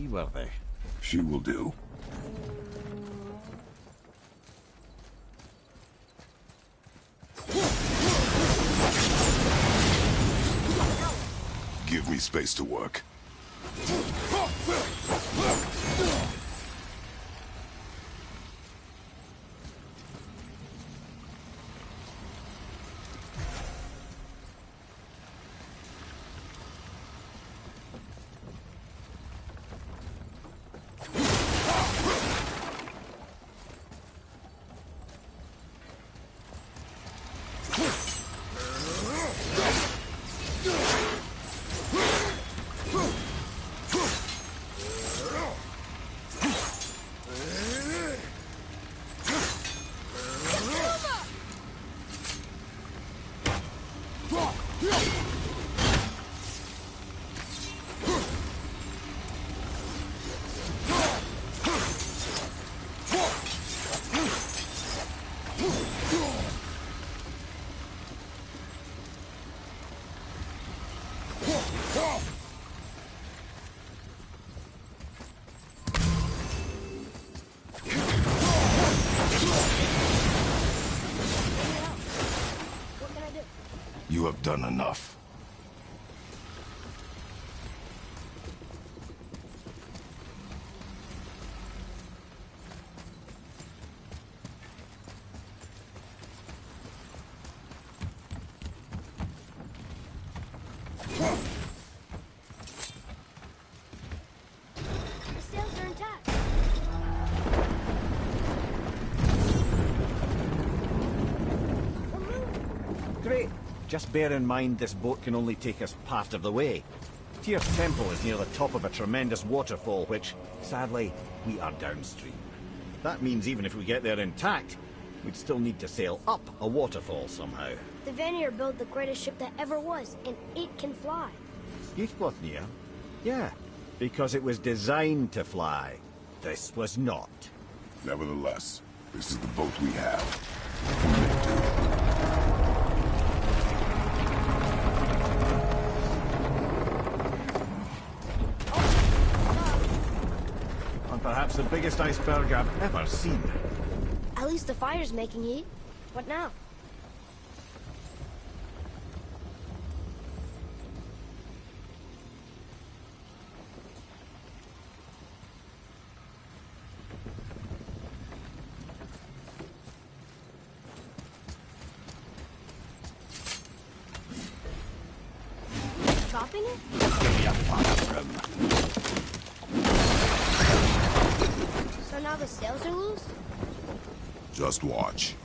seaworthy. She will do. Give me space to work. You have done enough. The sails are intact. We're moving. Great. Just bear in mind this boat can only take us part of the way. Tyr's temple is near the top of a tremendous waterfall which, sadly, we are downstream. That means even if we get there intact, we'd still need to sail up a waterfall somehow. The Vanir built the greatest ship that ever was, and it can fly. Skithbothnir? Yeah, because it was designed to fly. This was not. Nevertheless, this is the boat we have. Commit to it. And perhaps the biggest iceberg I've ever seen. At least the fire's making heat. What now? Dropping it? Give me a fire room. So now the sails are loose? Just watch.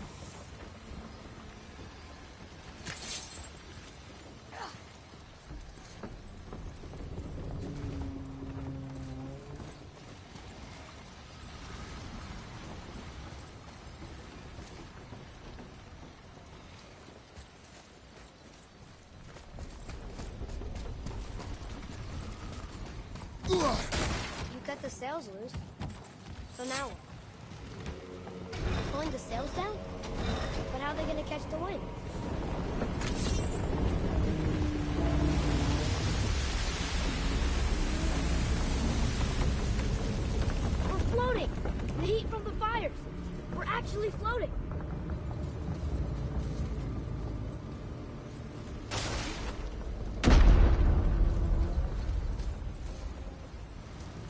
You cut the sails loose. So now what? Pulling the sails down? But how are they gonna catch the wind? We're floating! The heat from the fires! We're actually floating!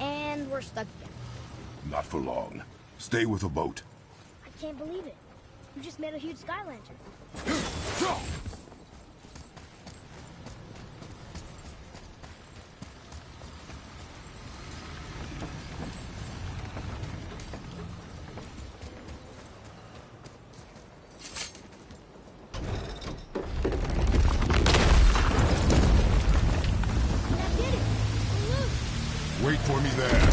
And we're stuck again. Not for long. Stay with the boat. I can't believe it. You just made a huge sky lantern. That did it! We're loose! Wait for me there.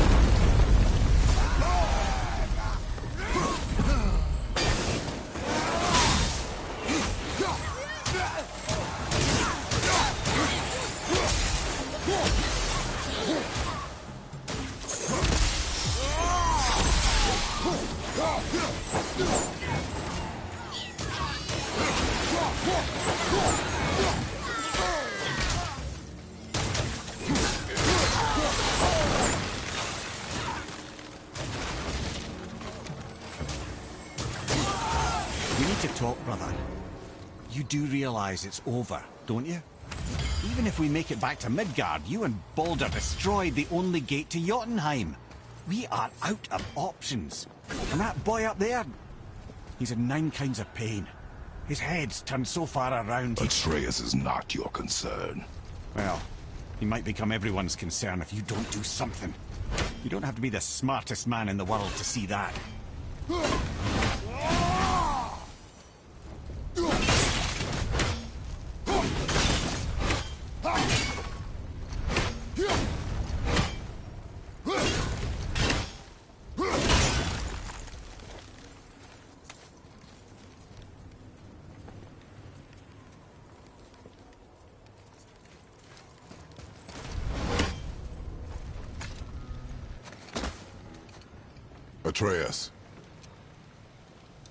to talk, brother. You do realize it's over, don't you? Even if we make it back to Midgard, you and Baldur destroyed the only gate to Jotunheim. We are out of options. And that boy up there, he's in 9 kinds of pain. His head's turned so far around. Atreus is not your concern. Well, he might become everyone's concern if you don't do something. You don't have to be the smartest man in the world to see that. Atreus,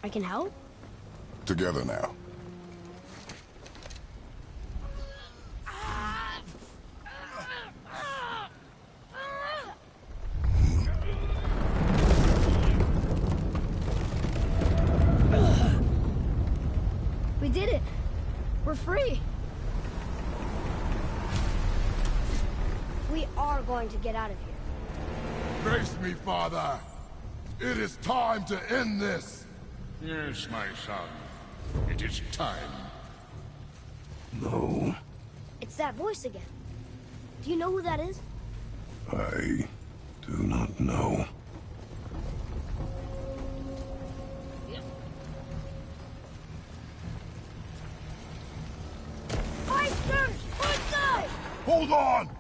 I can help? together now. We did it! We're free! We are going to get out of here. Grace me, Father. It is time to end this. Yes, my son. It is time. No, It's that voice again. Do you know who that is? I do not know. Iceberg! Inside! Hold on!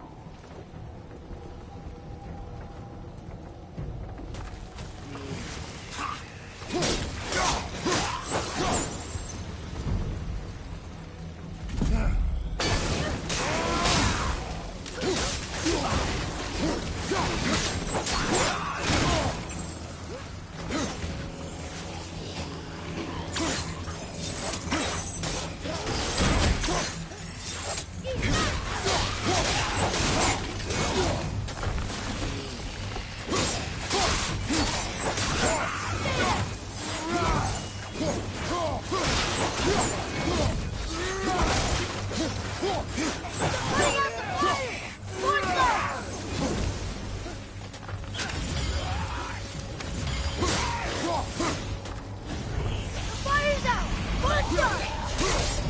Fire's out! Bunch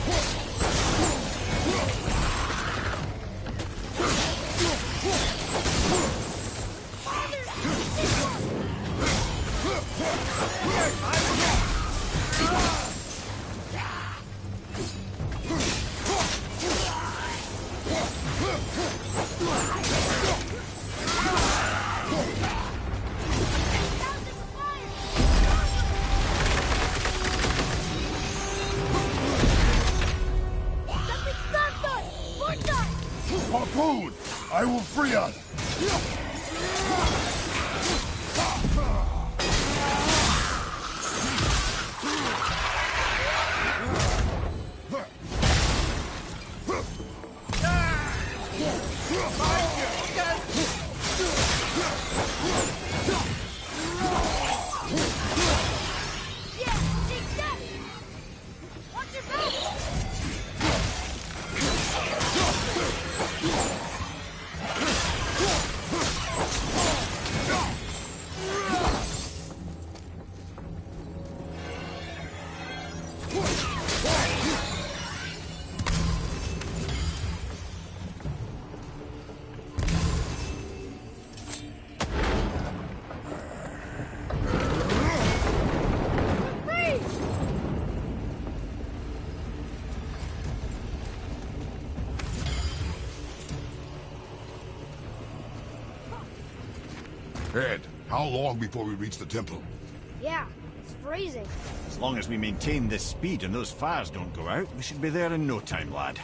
Harpoon! I will free us! Yeah, take that! Watch your back! Ed, how long before we reach the temple? Yeah, it's freezing. As long as we maintain this speed and those fires don't go out, we should be there in no time, lad.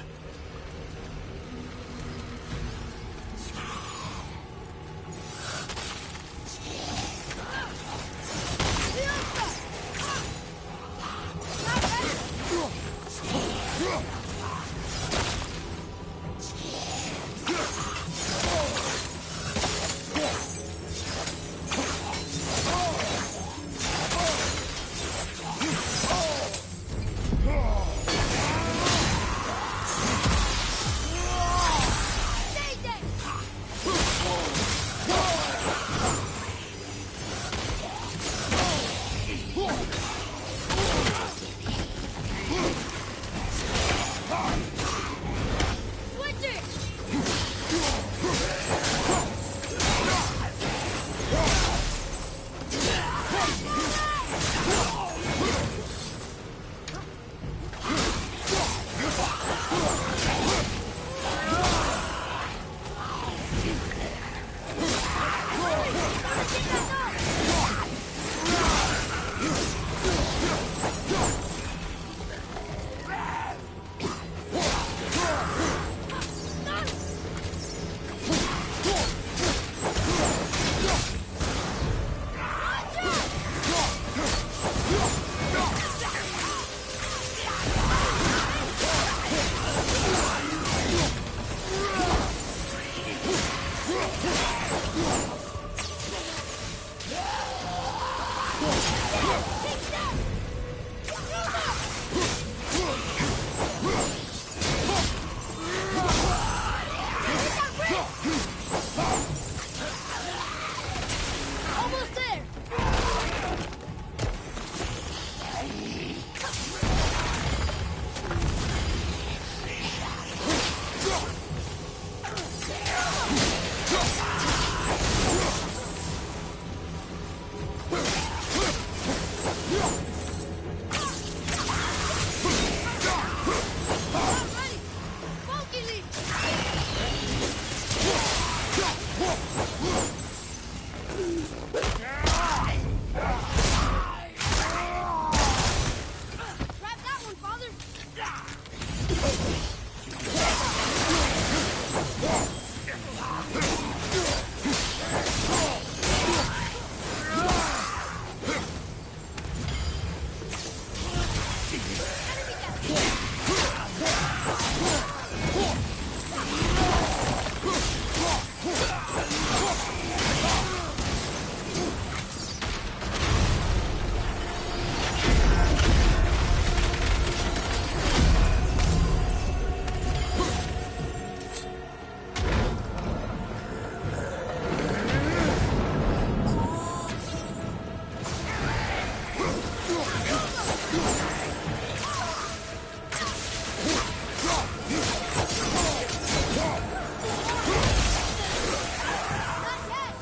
Almost there! Alright! Funky Leaf! Grab that one, Father! Not yet!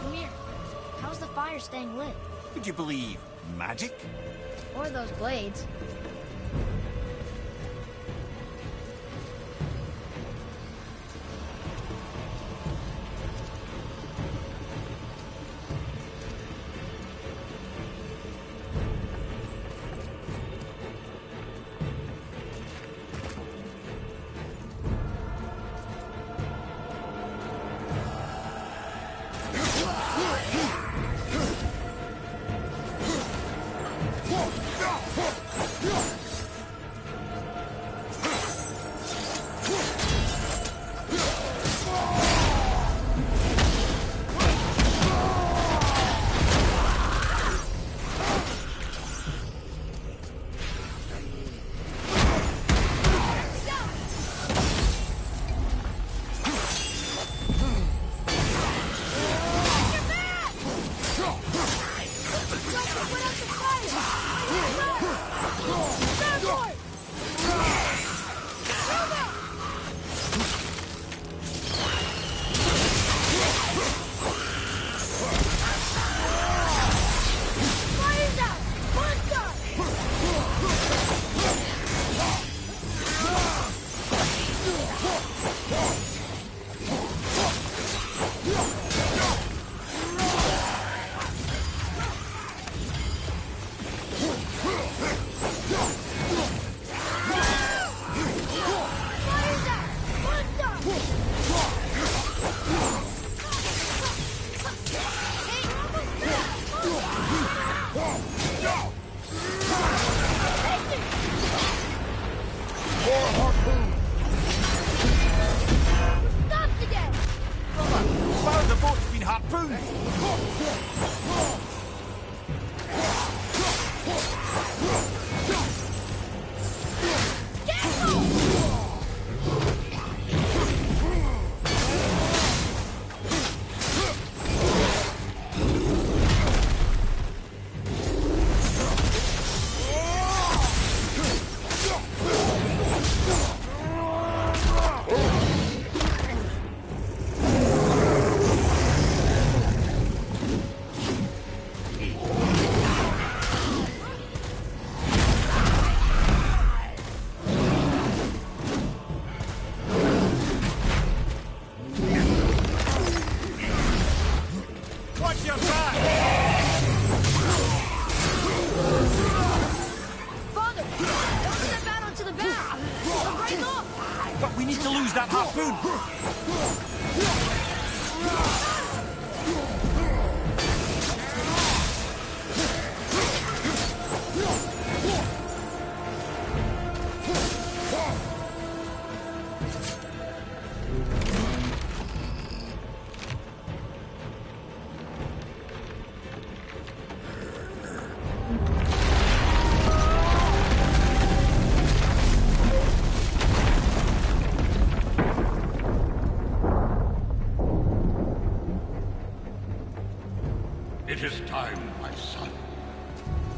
Ymir, how's the fire staying lit? Would you believe magic? Or those blades? Yeah! time, my son.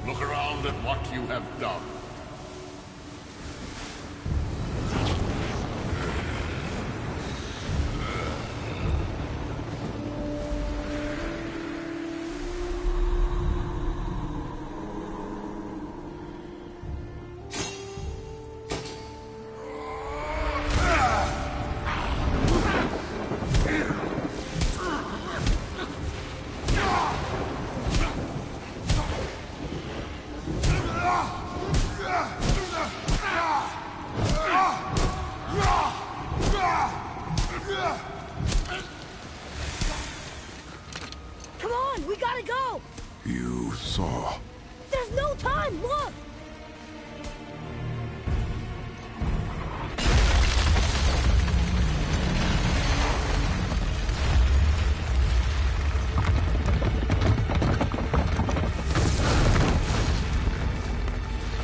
Look around at what you have done. Come on, we gotta go! You saw. There's no time, look!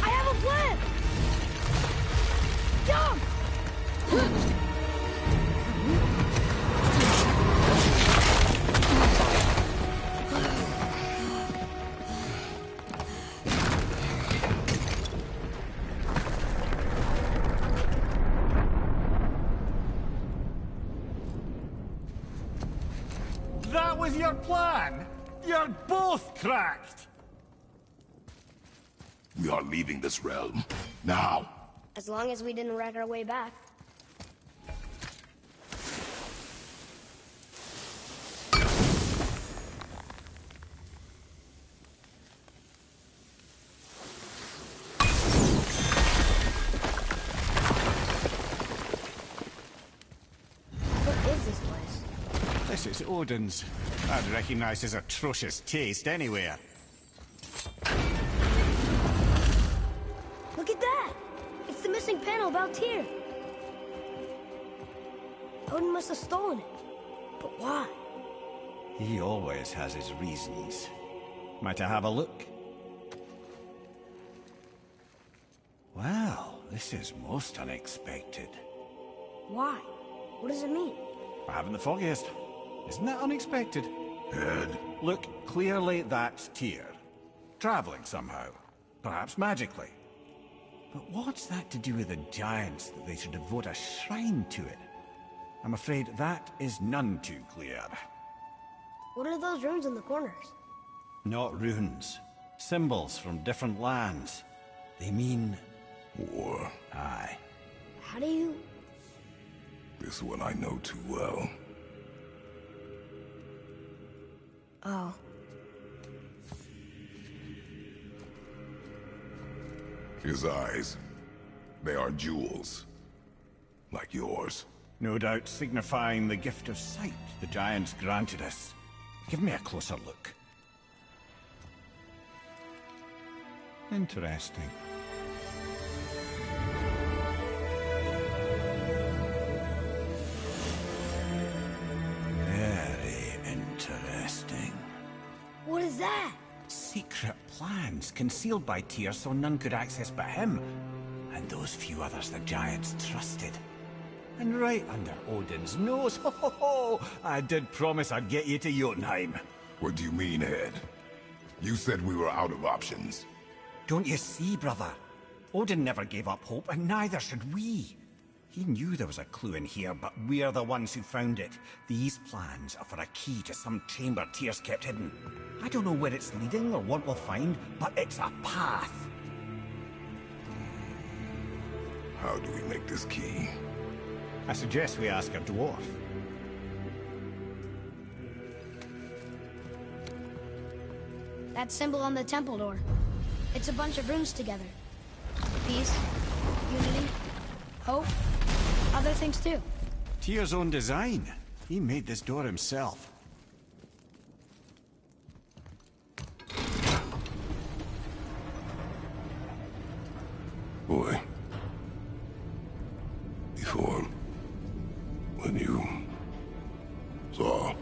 I have a plan! Jump! That was your plan? You're both cracked! We are leaving this realm. Now. As long as we didn't wreck our way back. What is this place? This is Odin's. I'd recognize his atrocious taste anywhere. Look at that! It's the missing panel about Tyr. Odin must have stolen it. But why? He always has his reasons. Might I have a look? Well, this is most unexpected. Why? What does it mean? I haven't the foggiest. Isn't that unexpected? Head. Look, clearly that's Tyr. Traveling somehow. Perhaps magically. But what's that to do with the giants that they should devote a shrine to it? I'm afraid that is none too clear. What are those runes in the corners? Not runes. Symbols from different lands. They mean... War. Aye. How do you... This one I know too well. Oh. His eyes. They are jewels. Like yours. No doubt signifying the gift of sight the giants granted us. Give me a closer look. Interesting. Very interesting. What is that? Secret plans concealed by Tyr so none could access but him. And those few others the giants trusted. And right under Odin's nose, ho ho ho! I did promise I'd get you to Jotunheim. What do you mean, Head? You said we were out of options. Don't you see, brother? Odin never gave up hope, and neither should we. He knew there was a clue in here, but we're the ones who found it. These plans are for a key to some chamber Tyr's kept hidden. I don't know where it's leading or what we'll find, but it's a path. How do we make this key? I suggest we ask a dwarf. That symbol on the temple door. It's a bunch of runes together. Peace, unity, hope, other things too. Tyr's own design. He made this door himself. Boy. Before... when you... saw...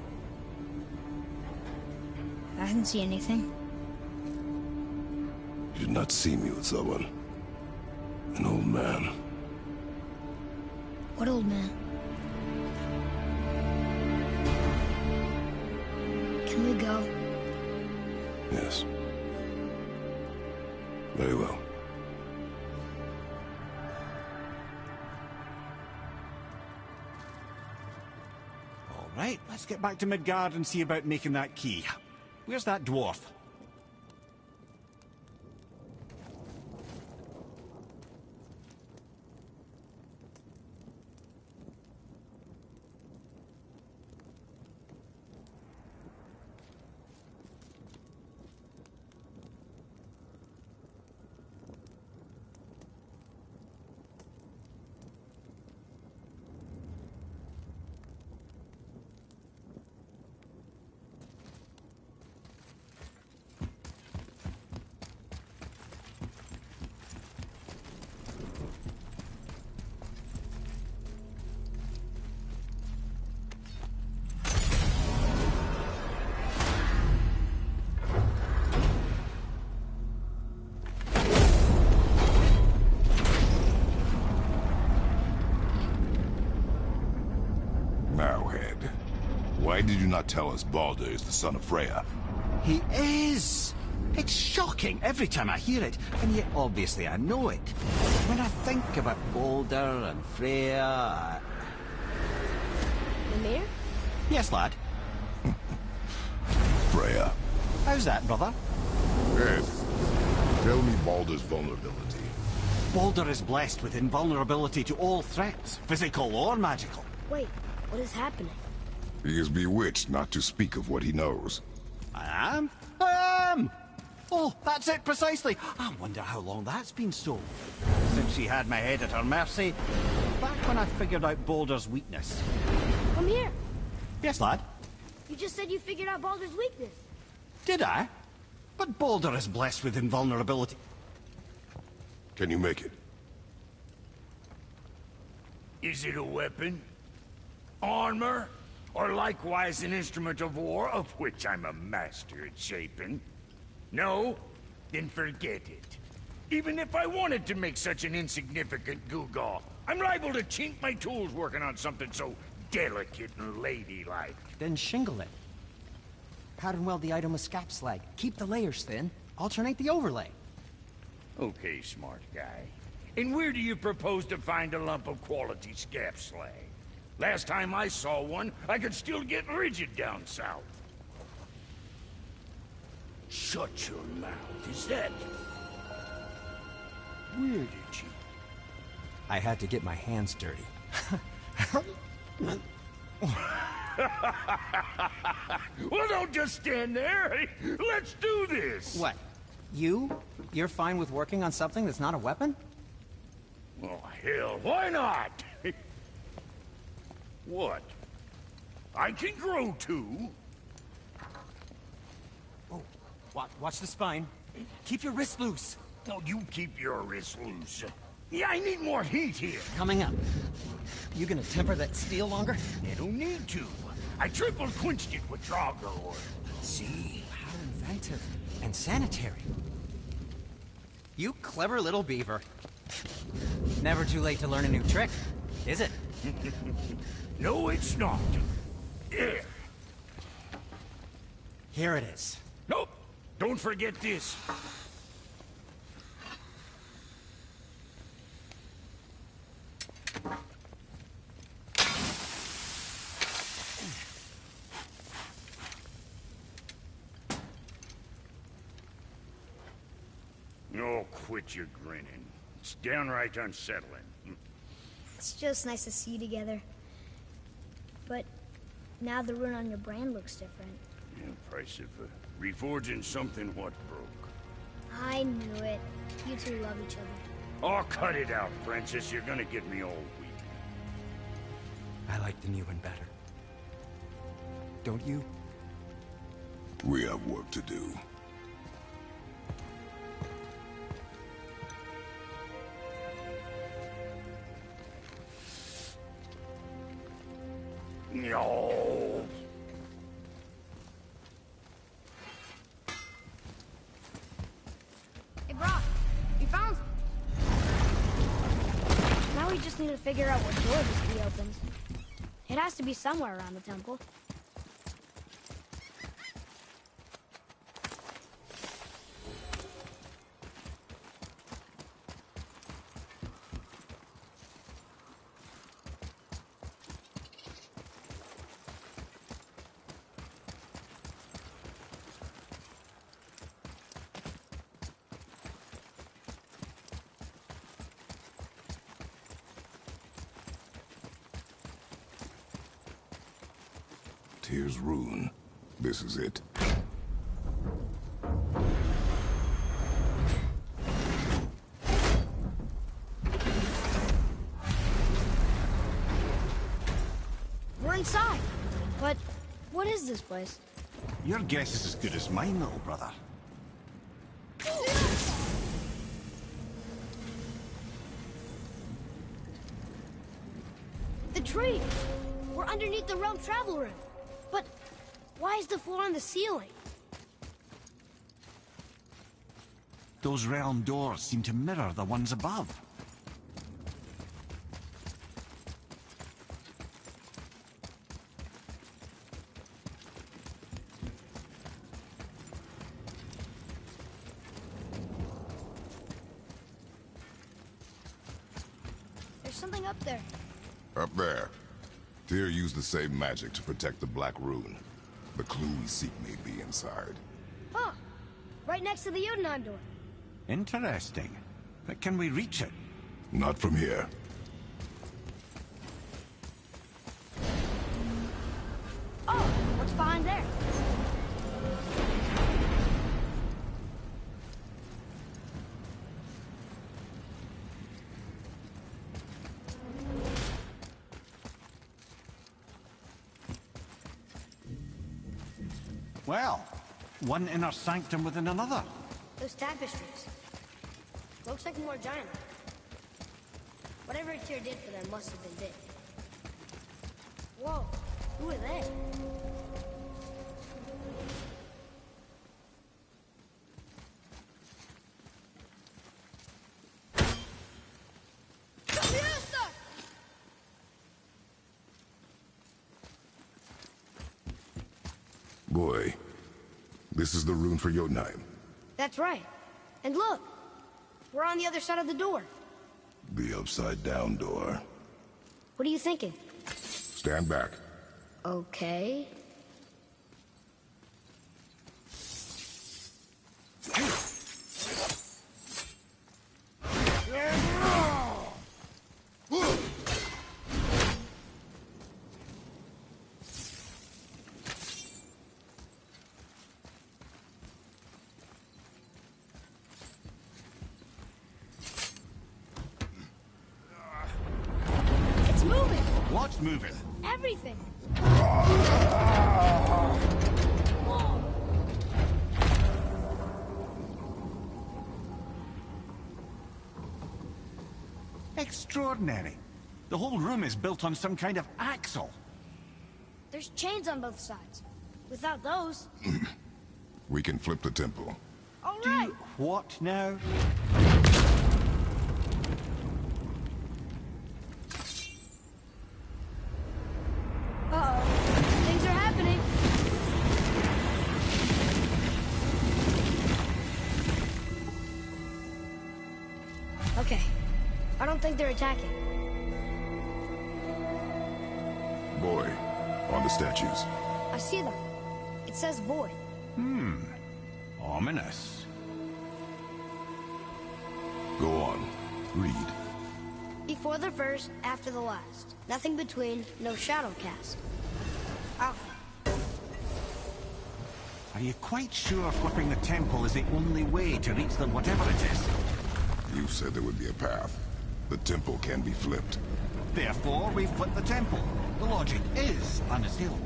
I didn't see anything. You did not see me with someone. An old man. What old man? Can we go? Yes. Very well. All right, let's get back to Midgard and see about making that key. Where's that dwarf? Marrowhead, why did you not tell us Baldur is the son of Freya? He is! It's shocking every time I hear it, and yet obviously I know it. When I think about Baldur and Freya... Mimir? Yes, lad. Freya. How's that, brother? Ed, tell me Baldur's vulnerability. Baldur is blessed with invulnerability to all threats, physical or magical. Wait, what is happening? He is bewitched not to speak of what he knows. I am? I am! Oh, that's it precisely. I wonder how long that's been so. Since she had my head at her mercy, back when I figured out Baldur's weakness. Come here. Yes, lad? You just said you figured out Baldur's weakness. Did I? But Baldur is blessed with invulnerability. Can you make it? Is it a weapon? Armor? Or likewise an instrument of war, of which I'm a master at shaping? No? Then forget it. Even if I wanted to make such an insignificant gewgaw, I'm liable to chink my tools working on something so delicate and ladylike. Then shingle it. Pattern weld the item with scap slag. Keep the layers thin. Alternate the overlay. Okay, smart guy. And where do you propose to find a lump of quality scap slag? Last time I saw one, I could still get rigid down south. Shut your mouth, is that... Where did you... I had to get my hands dirty. Well, don't just stand there. Let's do this. What? You're fine with working on something that's not a weapon? Oh, hell, why not? What? I can grow too. Oh, watch the spine. Keep your wrist loose. No, you keep your wrist loose. Yeah, I need more heat here. Coming up. You gonna temper that steel longer? You don't need to. I triple quenched it with Draugr oil. See? How inventive. And sanitary. You clever little beaver. Never too late to learn a new trick, is it? No, it's not. There. Here it is. Nope. Don't forget this. Oh, quit your grinning. It's downright unsettling. It's just nice to see you together. But now the rune on your brand looks different. Yeah, price of reforging something what broke. I knew it. You two love each other. Oh, cut it out, Princess. You're gonna get me all weak. I like the new one better. Don't you? We have work to do. No. Hey, Brok, you found... Now we just need to figure out what door this key opens. It has to be somewhere around the temple. Tyr's rune. This is it. We're inside. But what is this place? Your guess is as good as mine, little brother. The tree! We're underneath the realm travel room. But why is the floor on the ceiling? Those realm doors seem to mirror the ones above. There's something up there. Up there. Tyr used the same magic to protect the Black Rune. The clue we seek may be inside. Huh. Right next to the Jotunheim door. Interesting. But can we reach it? Not from here. Oh, what's behind there? Well, one inner sanctum within another. Those tapestries. Looks like more giant. Whatever Tyr did for them must have been big. Whoa, who are they? Boy, this is the rune for Jotunheim. That's right. And look, we're on the other side of the door. The upside-down door. What are you thinking? Stand back. Okay. It's moving! What's moving? Everything! Extraordinary. The whole room is built on some kind of axle. There's chains on both sides. Without those... We can flip the temple. All right! What now? Uh-oh. Things are happening. Okay. I don't think they're attacking. Boy, on the statues. I see them. It says void. Ominous. Go on. Read. Before the first, after the last. Nothing between, no shadow cast. Alpha. Are you quite sure flipping the temple is the only way to reach them, whatever it is? You said there would be a path. The temple can be flipped. Therefore, we flip the temple. The logic is unassailable.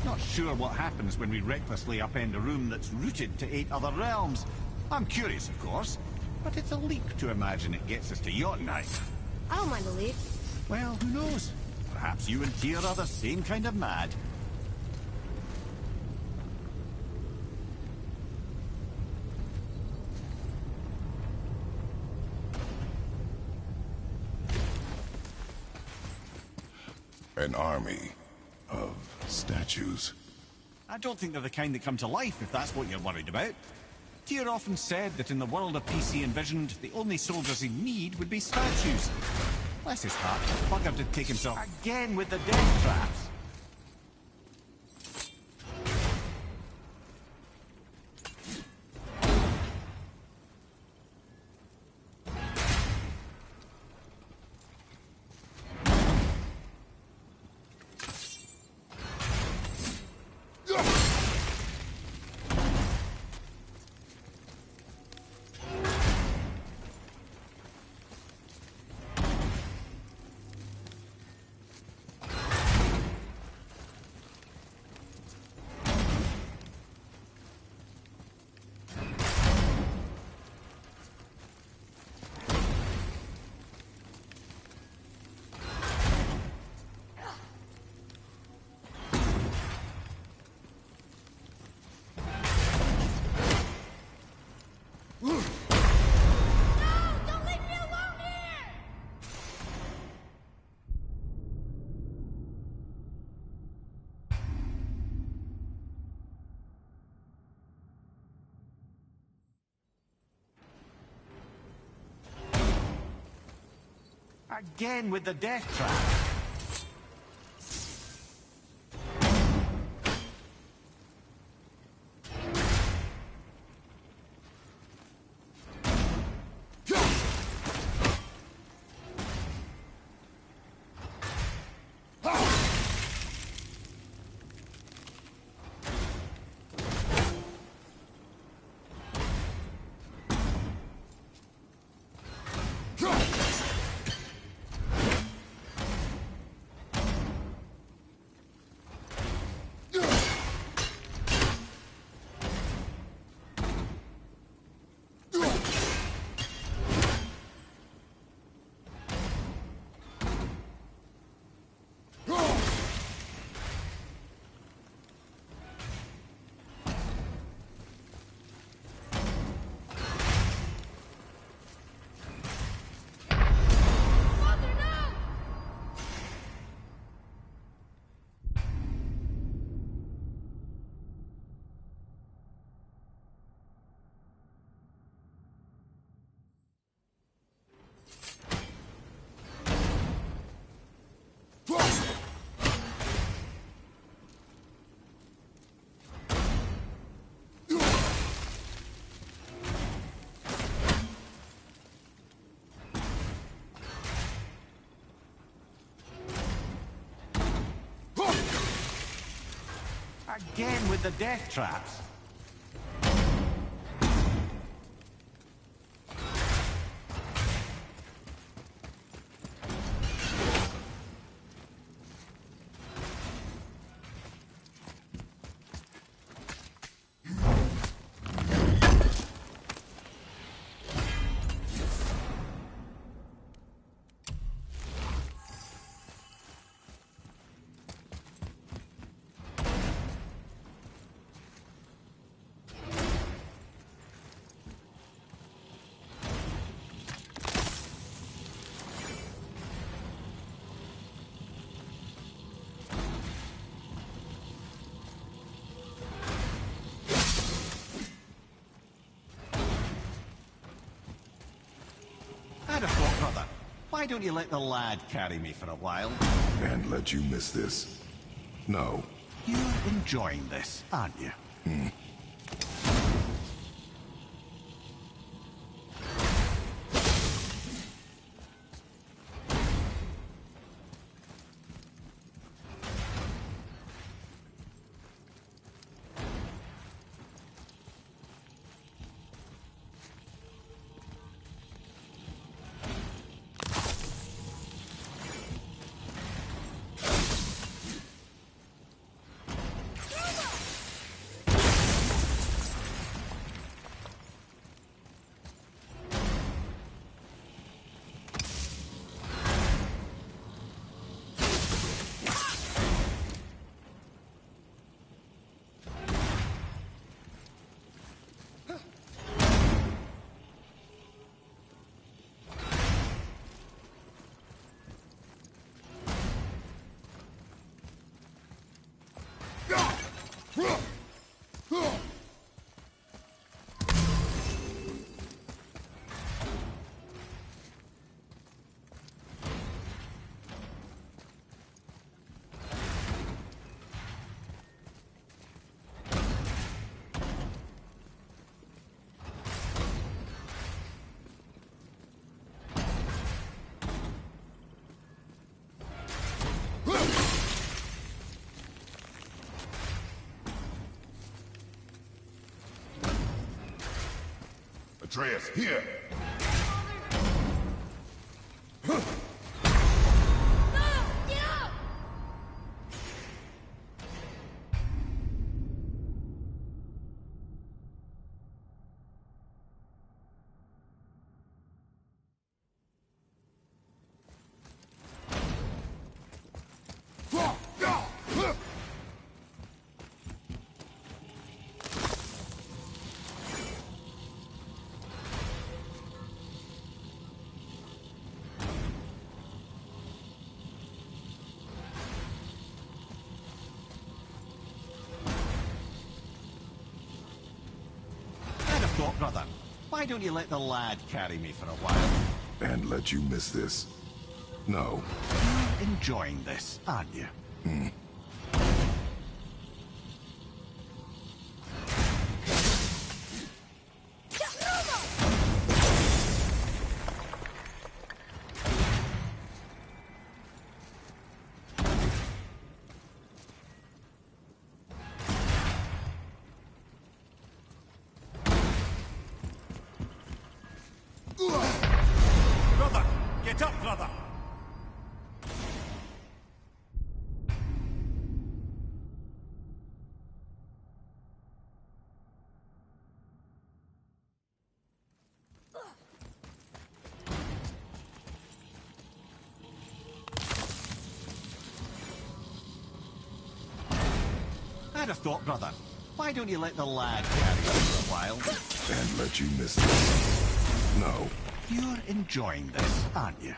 Not sure what happens when we recklessly upend a room that's rooted to 8 other realms. I'm curious, of course, but it's a leap to imagine it gets us to Jotunheim. I don't mind the leap. Well, who knows? Perhaps you and Tyr are the same kind of mad. An army of statues. I don't think they're the kind that come to life, if that's what you're worried about. Tyr often said that in the world of peace he envisioned, the only soldiers he'd need would be statues. Bless his heart, the bugger did take himself again with the death traps. Again with the death trap. Again with the death traps. I'd have thought, brother, why don't you let the lad carry me for a while? And let you miss this. No. You're enjoying this, aren't you? Atreus, here! Thought, brother, why don't you let the lad carry me for a while? And let you miss this. No. You're enjoying this, aren't you? Brother! Get up, brother! I'd have thought, brother. Why don't you let the lad carry you for a while? And let you miss this. No. You're enjoying this, aren't you?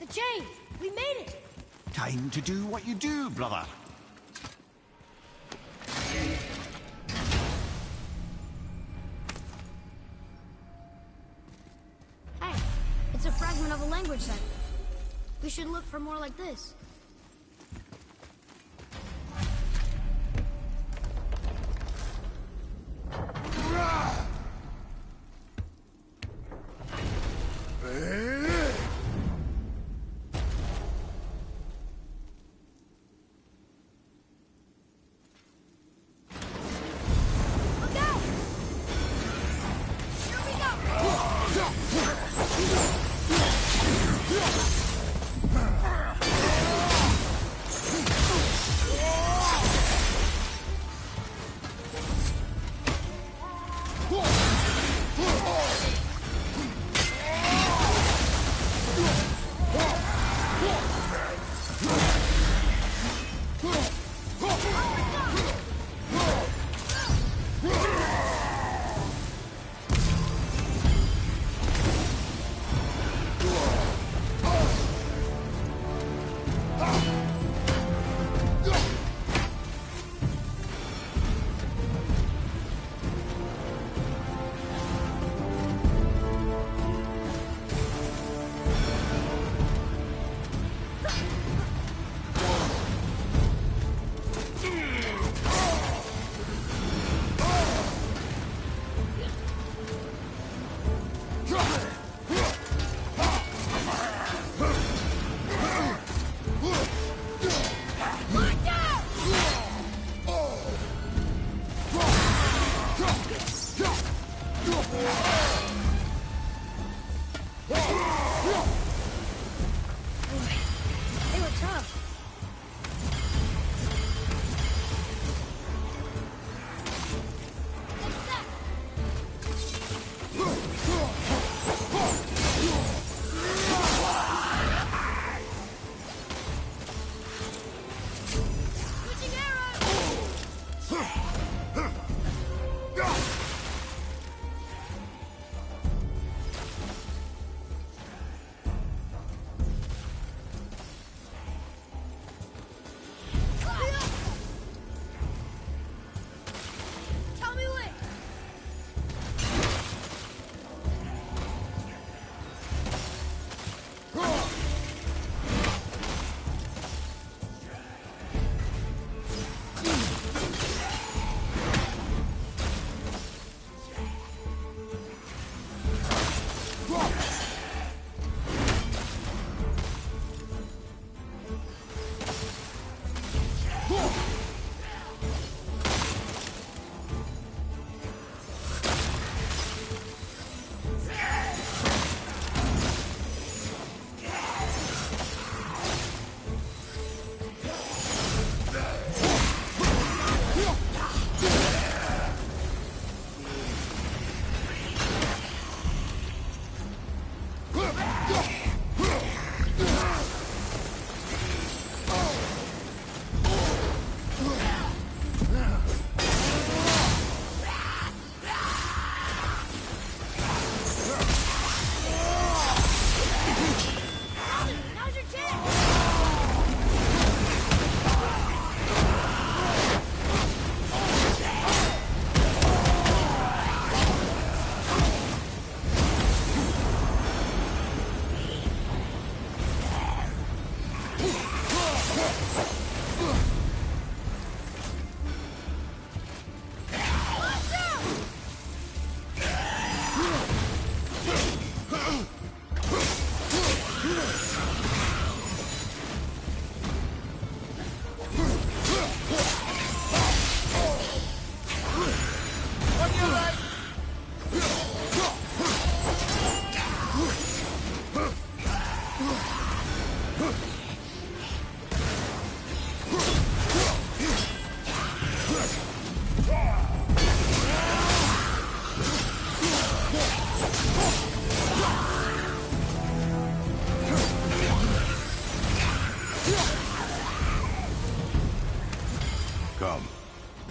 The chain! We made it! Time to do what you do, brother. Hey, it's a fragment of a language set. We should look for more like this. Look out! Here we go!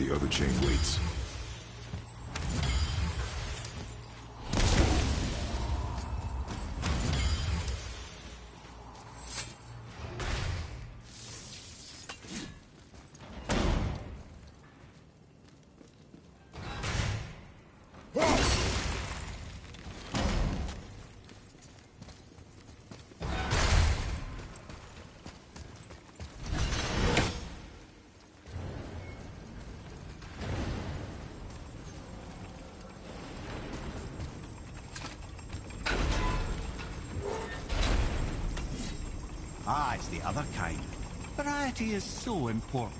The other chain waits. Ah, it's the other kind. Variety is so important.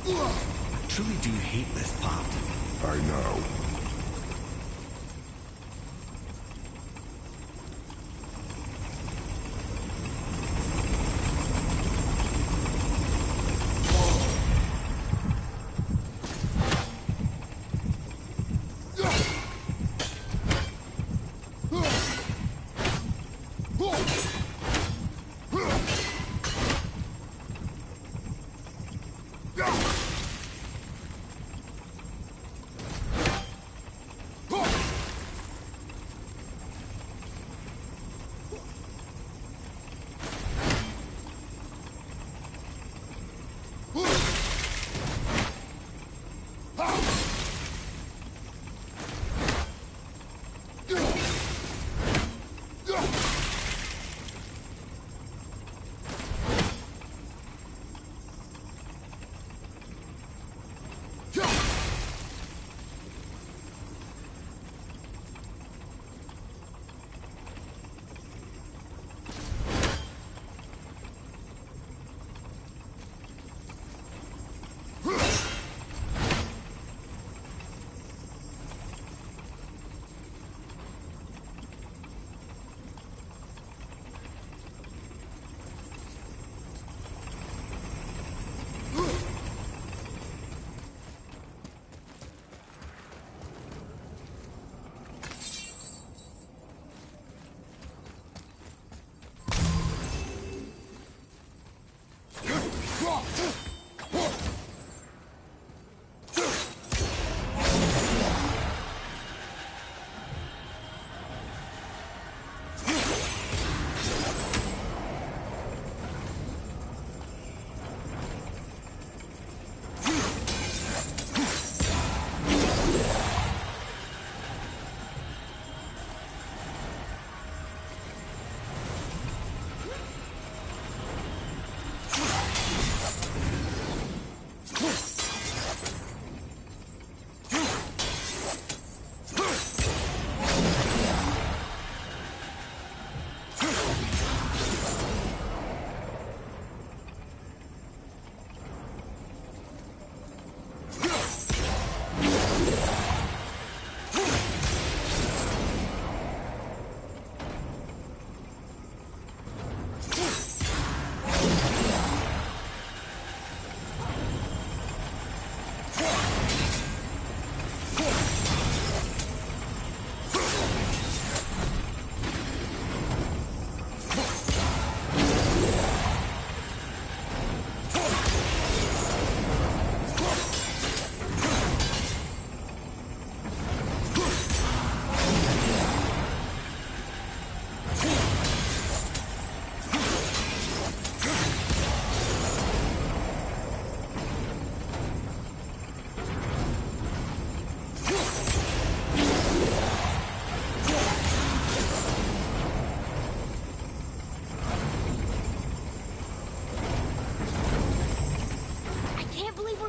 I truly do hate this part. I know.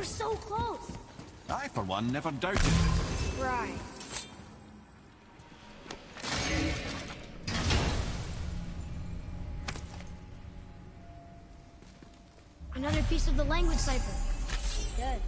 So close. I, for one, never doubted it. Right. Another piece of the language cipher. Good.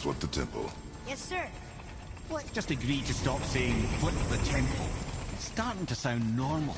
flip the temple. Yes, sir. Let's just agree to stop saying flip the temple. It's starting to sound normal.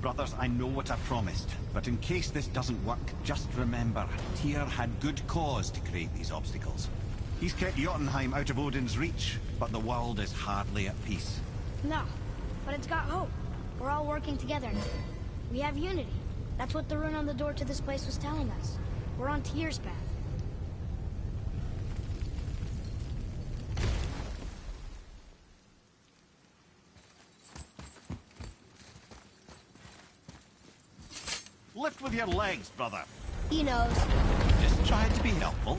Brothers, I know what I promised, but in case this doesn't work, just remember, Tyr had good cause to create these obstacles. He's kept Jotunheim out of Odin's reach, but the world is hardly at peace. No, but it's got hope. We're all working together now. We have unity. That's what the rune on the door to this place was telling us. We're on Tyr's path. Lift with your legs, brother. He knows. Just trying to be helpful.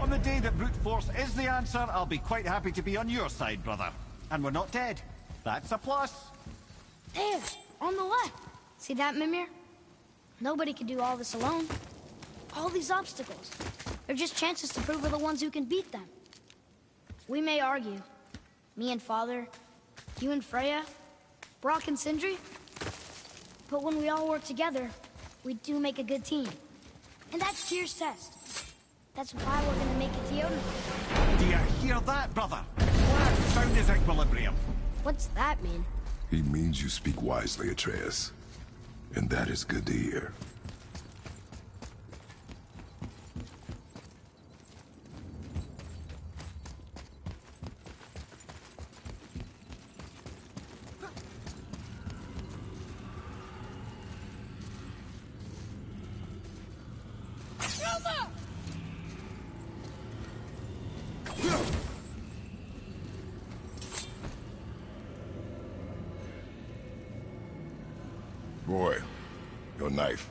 On the day that brute force is the answer, I'll be quite happy to be on your side, brother. And we're not dead. That's a plus. There, on the left. See that, Mimir? Nobody can do all this alone. All these obstacles. They're just chances to prove we're the ones who can beat them. We may argue. Me and Father, you and Freya, Brock and Sindri. But when we all work together, we do make a good team. And that's Tyr's test. That's why we're gonna make it to Jotunheim. Do you hear that, brother? Lad found his equilibrium. What's that mean? He means you speak wisely, Atreus. And that is good to hear. Boy, your knife.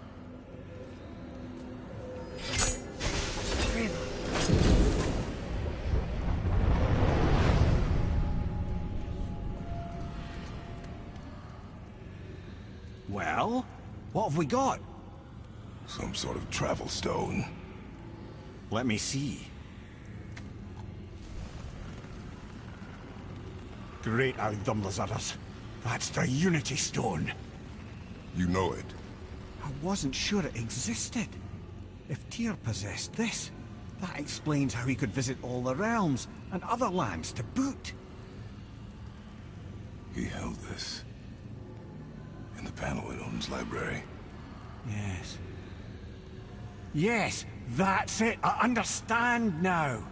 Well, what have we got? Some sort of travel stone. Let me see. Great Audumlazaras. That's the Unity Stone. You know it. I wasn't sure it existed. If Tyr possessed this, that explains how he could visit all the realms and other lands to boot. He held this. In the panel in Odin's library. Yes. Yes, that's it. I understand now.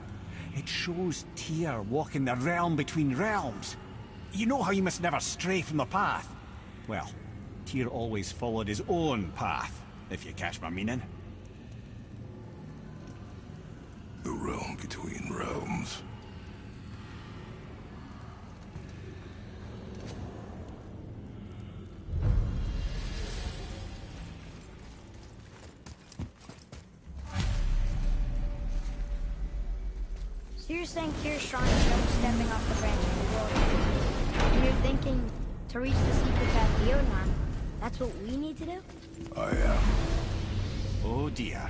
It shows Tyr walking the realm between realms. You know how you must never stray from the path? Well, Tyr always followed his own path, if you catch my meaning. The realm between realms. So you're saying Tyr's shrine is no stepping off the branch of the world. And you're thinking, to reach the secret path to Jotunheim, that's what we need to do? I am. Oh dear.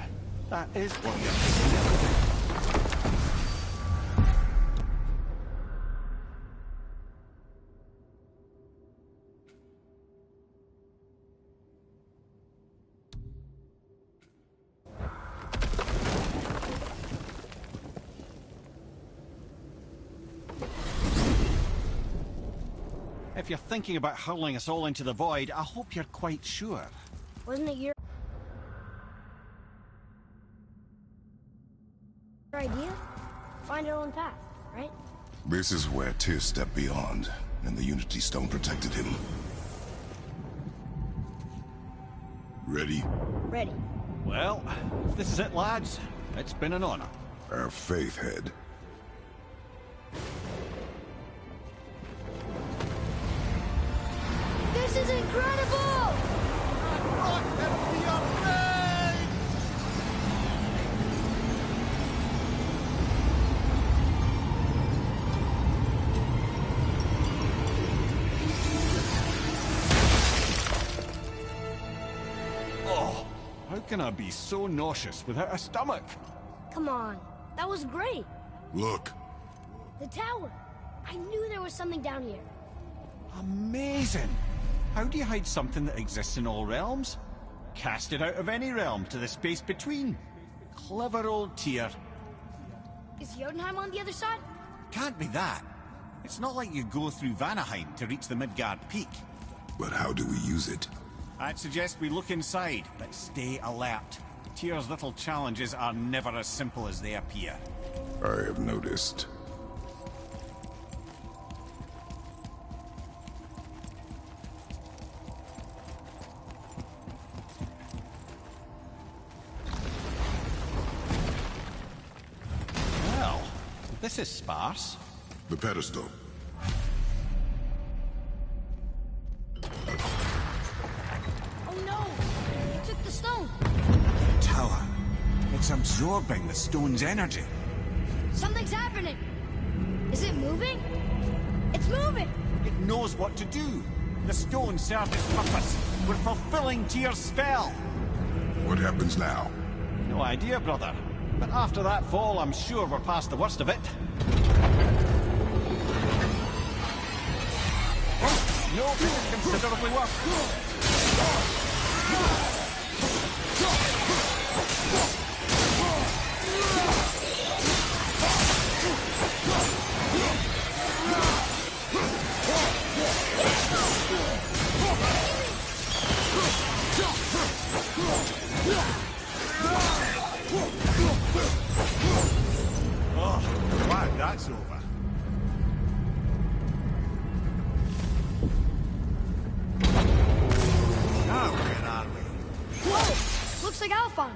That is what you're thinking. If you're thinking about hurling us all into the void, I hope you're quite sure. Wasn't it your idea? Find our own path, right? This is where Tyr stepped beyond, and the Unity Stone protected him. Ready? Ready. Well, if this is it, lads, it's been an honor. Our faith head. incredible! Oh, how can I be so nauseous without a stomach? Come on, that was great. Look, The tower. I knew there was something down here. Amazing! How do you hide something that exists in all realms? Cast it out of any realm to the space between. Clever old Tyr. Is Jotunheim on the other side? Can't be that. It's not like you go through Vanaheim to reach the Midgard Peak. but how do we use it? I'd suggest we look inside, but stay alert. Tyr's little challenges are never as simple as they appear. I have noticed. Well, this is sparse. The pedestal. Oh no! It took the stone! Tower. It's absorbing the stone's energy. Something's happening! Is it moving? It's moving! It knows what to do. The stone served its purpose. We're fulfilling Tyr's spell. What happens now? No idea, brother. But after that fall, I'm sure we're past the worst of it. Oh, no, this is considerably worse. Oh, glad that's over. Now where are we? Whoa! Looks like Alphon.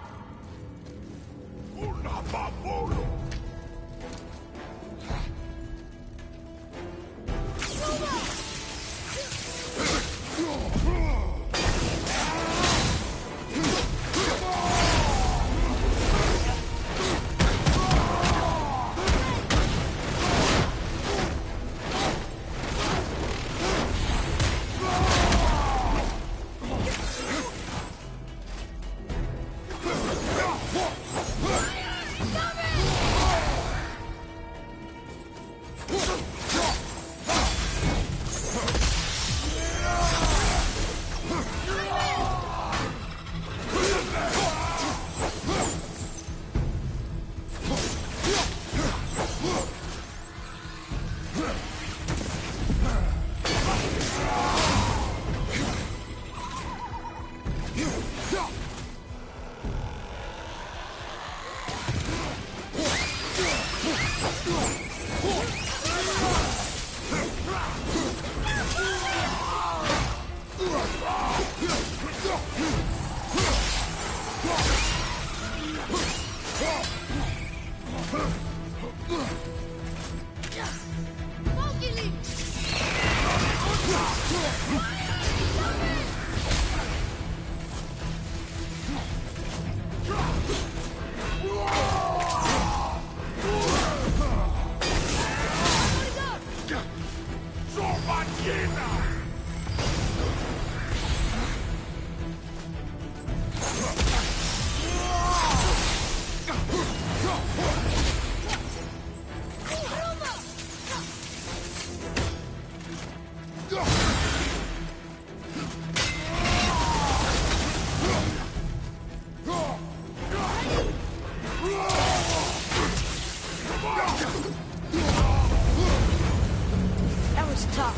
That was tough.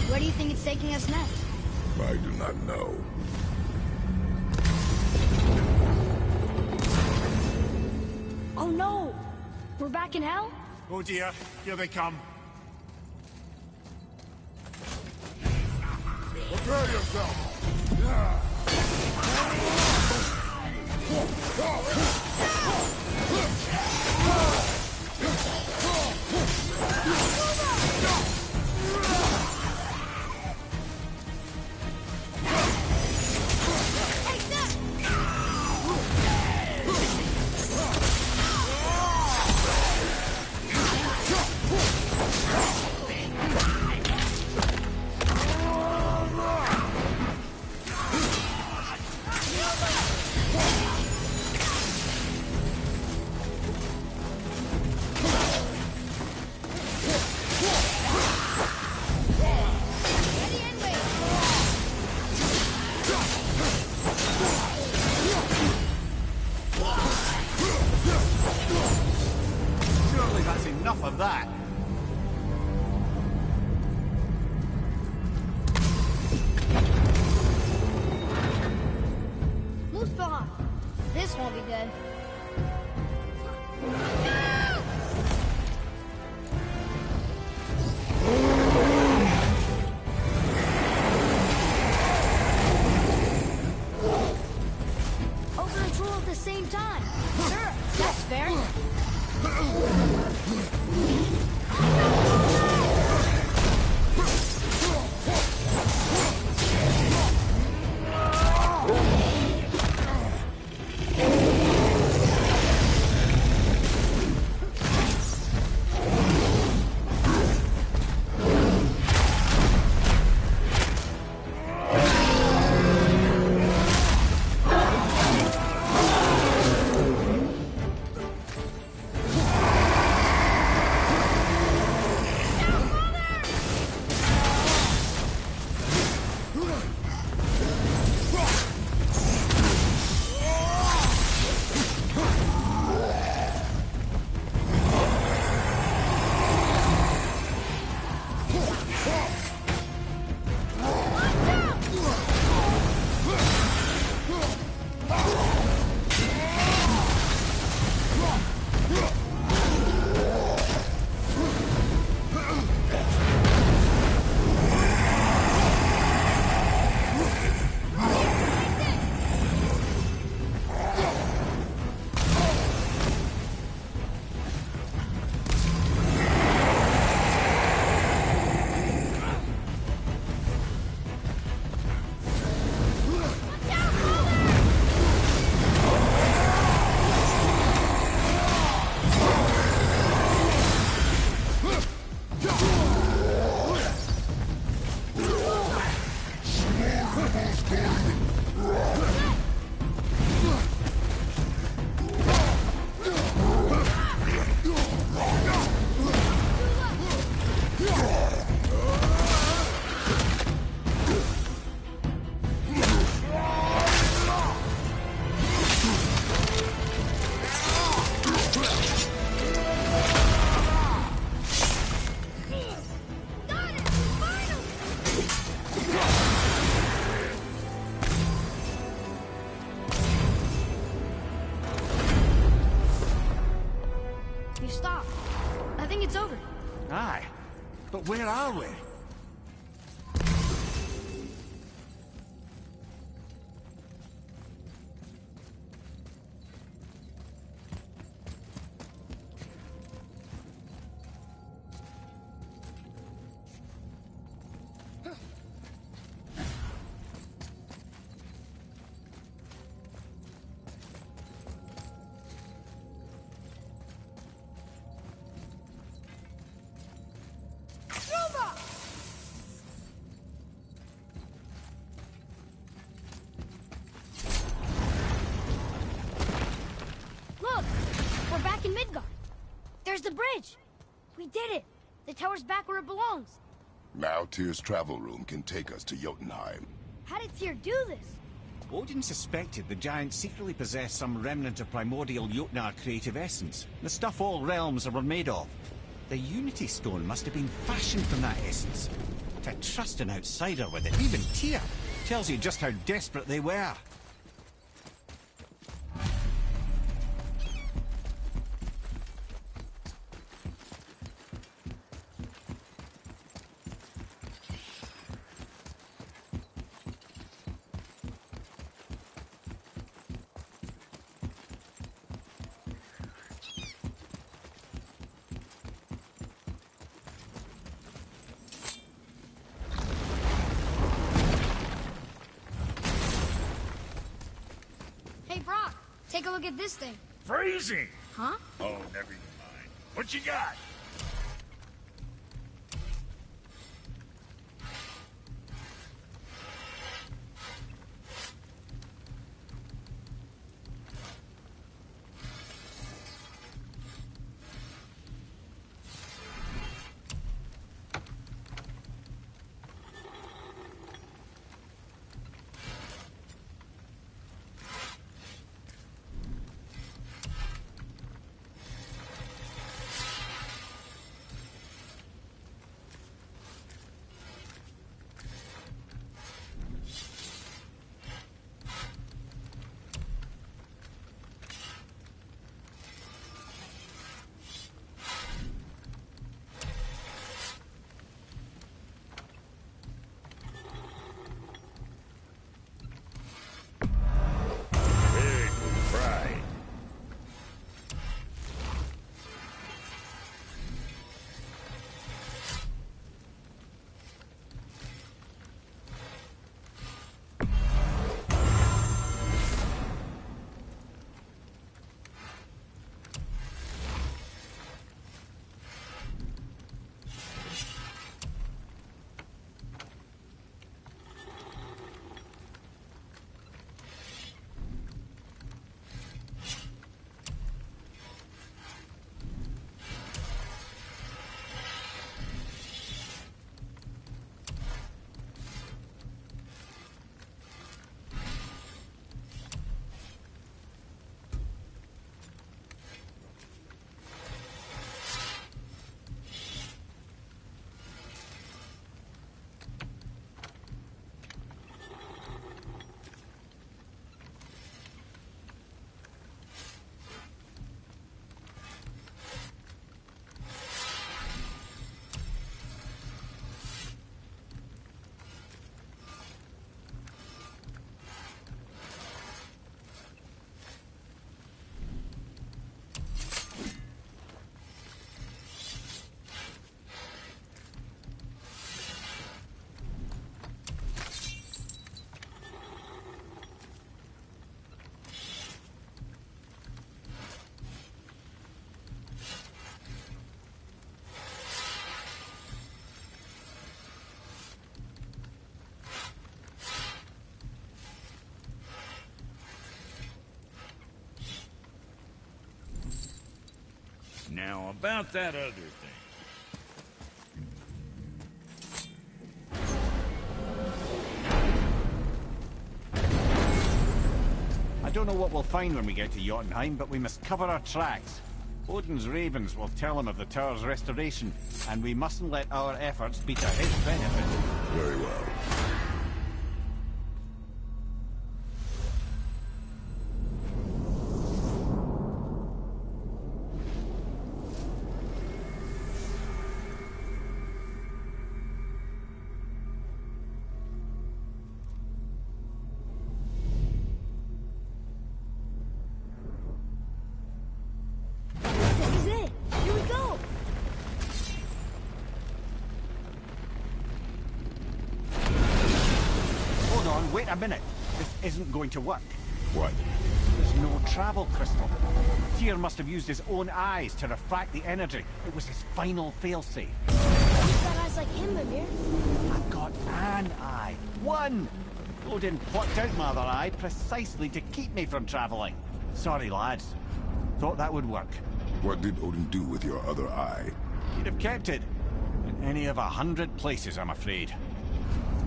Where do you think it's taking us next? I do not know. Oh no! We're back in hell? Oh dear, here they come. Prepare yourself! Aye. But where are we? Look! We're back in Midgard. There's the bridge. We did it. The tower's back where it belongs. Now Tyr's travel room can take us to Jotunheim. How did Tyr do this? Odin suspected the giants secretly possessed some remnant of primordial Jotnar creative essence, the stuff all realms were made of. The Unity Stone must have been fashioned from that essence. To trust an outsider with it, even Tyr, tells you just how desperate they were. Hey, Brock, take a look at this thing. Freezing! Huh? Oh, never mind. What you got? Now, about that other thing. I don't know what we'll find when we get to Jotunheim, but we must cover our tracks. Odin's ravens will tell him of the tower's restoration, and we mustn't let our efforts be to his benefit. Very well. wait a minute. This isn't going to work. What? There's no travel crystal. Tyr must have used his own eyes to refract the energy. It was his final failsafe. You've got eyes like him, Mimir. I've got an eye. One! Odin plucked out my other eye precisely to keep me from traveling. Sorry, lads. Thought that would work. What did Odin do with your other eye? He'd have kept it. In any of 100 places, I'm afraid.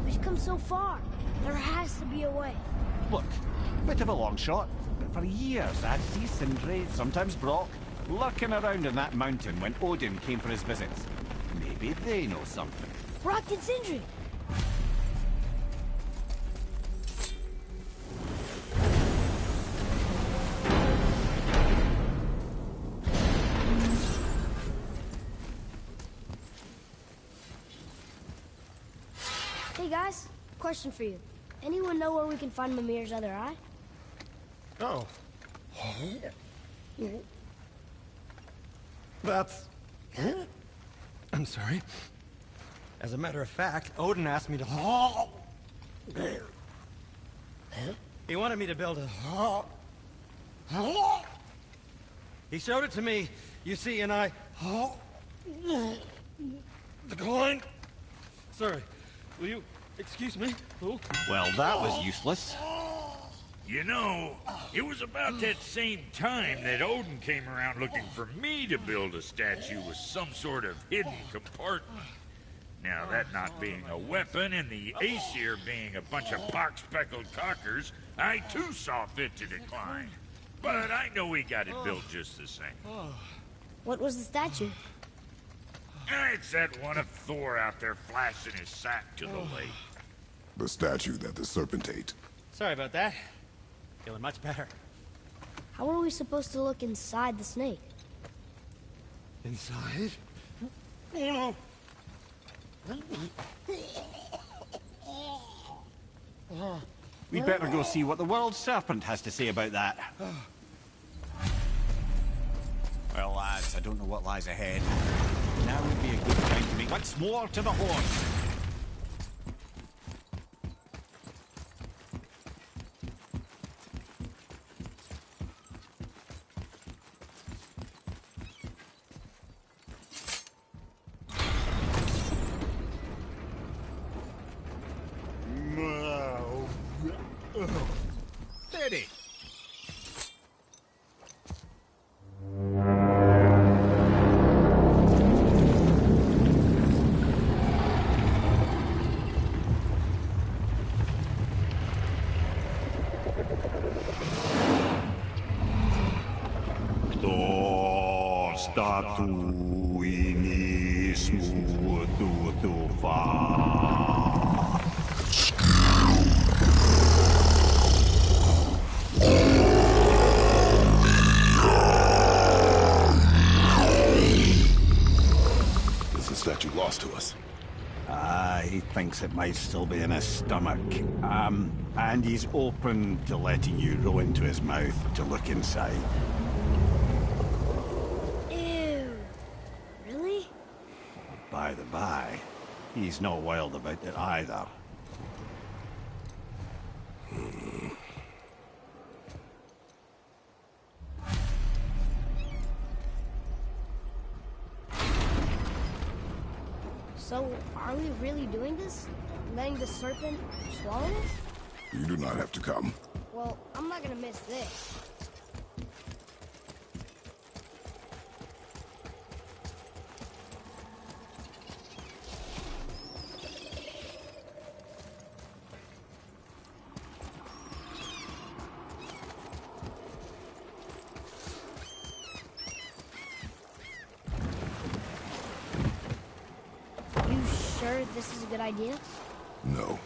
We've come so far. There has to be a way. Look, bit of a long shot, but for years I'd see Sindri, sometimes Brock, lurking around in that mountain when Odin came for his visits. Maybe they know something. Brock and Sindri. Hey guys, question for you. Anyone know where we can find Mimir's other eye? Oh. That's... I'm sorry. As a matter of fact, Odin asked me to... He wanted me to build a... He showed it to me, you see, and I... Declined. Sorry. Will you excuse me? Oh. Well, that was useless. You know, it was about that same time that Odin came around looking for me to build a statue with some sort of hidden compartment. Now, that not being a weapon and the Aesir being a bunch of pock-speckled cockers, I too saw fit to decline. But I know we got it built just the same. What was the statue? It's that one of Thor out there flashing his sack to the lake. The statue that the serpent ate. Sorry about that. Feeling much better. How are we supposed to look inside the snake? Inside? Oh no. We'd better go see what the world serpent has to say about that. Well, lads, I don't know what lies ahead. Now would be a good time to make once more to the horse. Steady. Is the statue lost to us? He thinks it might still be in his stomach. And he's open to letting you row into his mouth to look inside. Ew. Really? By the by, he's not wild about it either. So, are we really doing this? Letting the serpent swallow us? You do not have to come. Well, I'm not gonna miss this. You sure this is a good idea? No.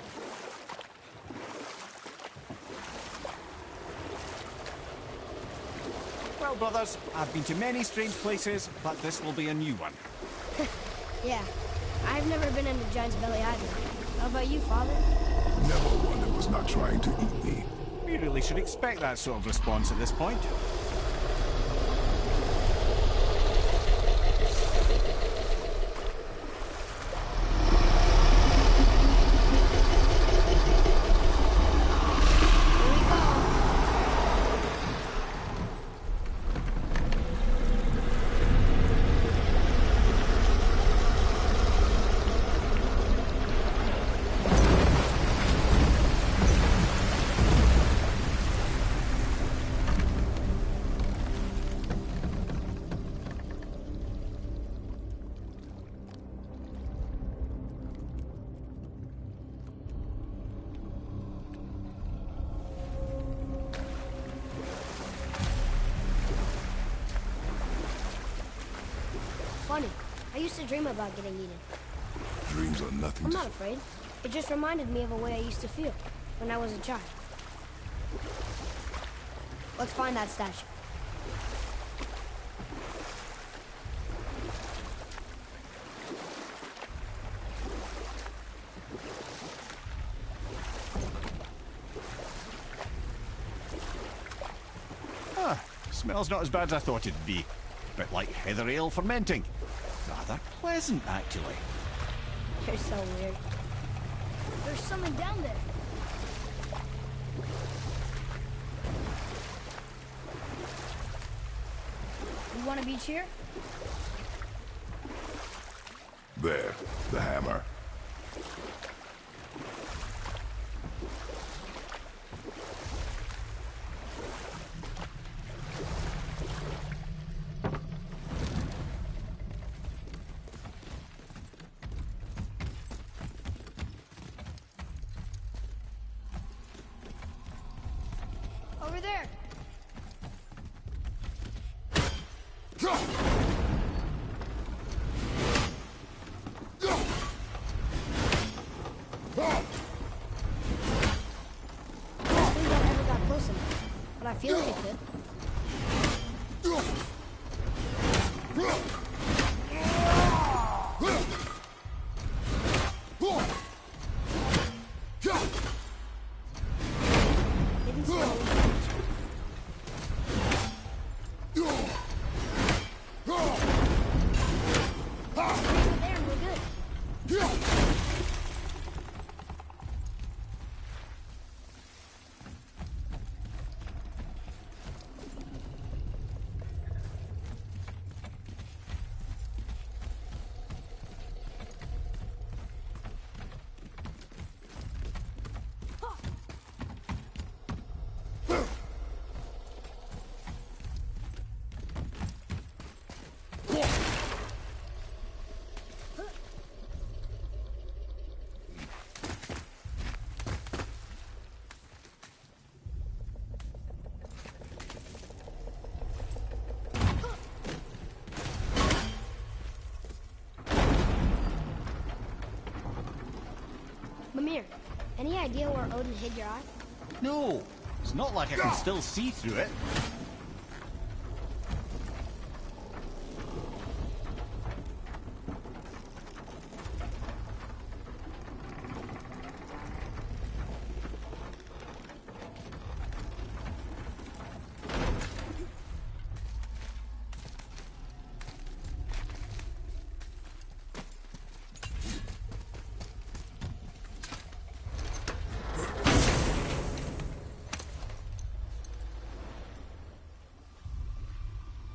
Well, brothers, I've been to many strange places, but this will be a new one. Yeah. I've never been into Giant's Belly either. How about you, Father? Never one that was not trying to eat me. We really should expect that sort of response at this point. funny. I used to dream about getting eaten. Dreams are nothing I'm to... not afraid. It just reminded me of a way I used to feel when I was a child. Let's find that statue. Smells not as bad as I thought it'd be. Bit like heather ale fermenting. Rather pleasant, actually. You're so weird. There's someone down there. You want to be here? There, the hammer. Over there. I don't think I ever got close enough, but I feel like it did. Didn't slow. There, we're good. Mimir, any idea where Odin hid your eye? No, it's not like I can still see through it.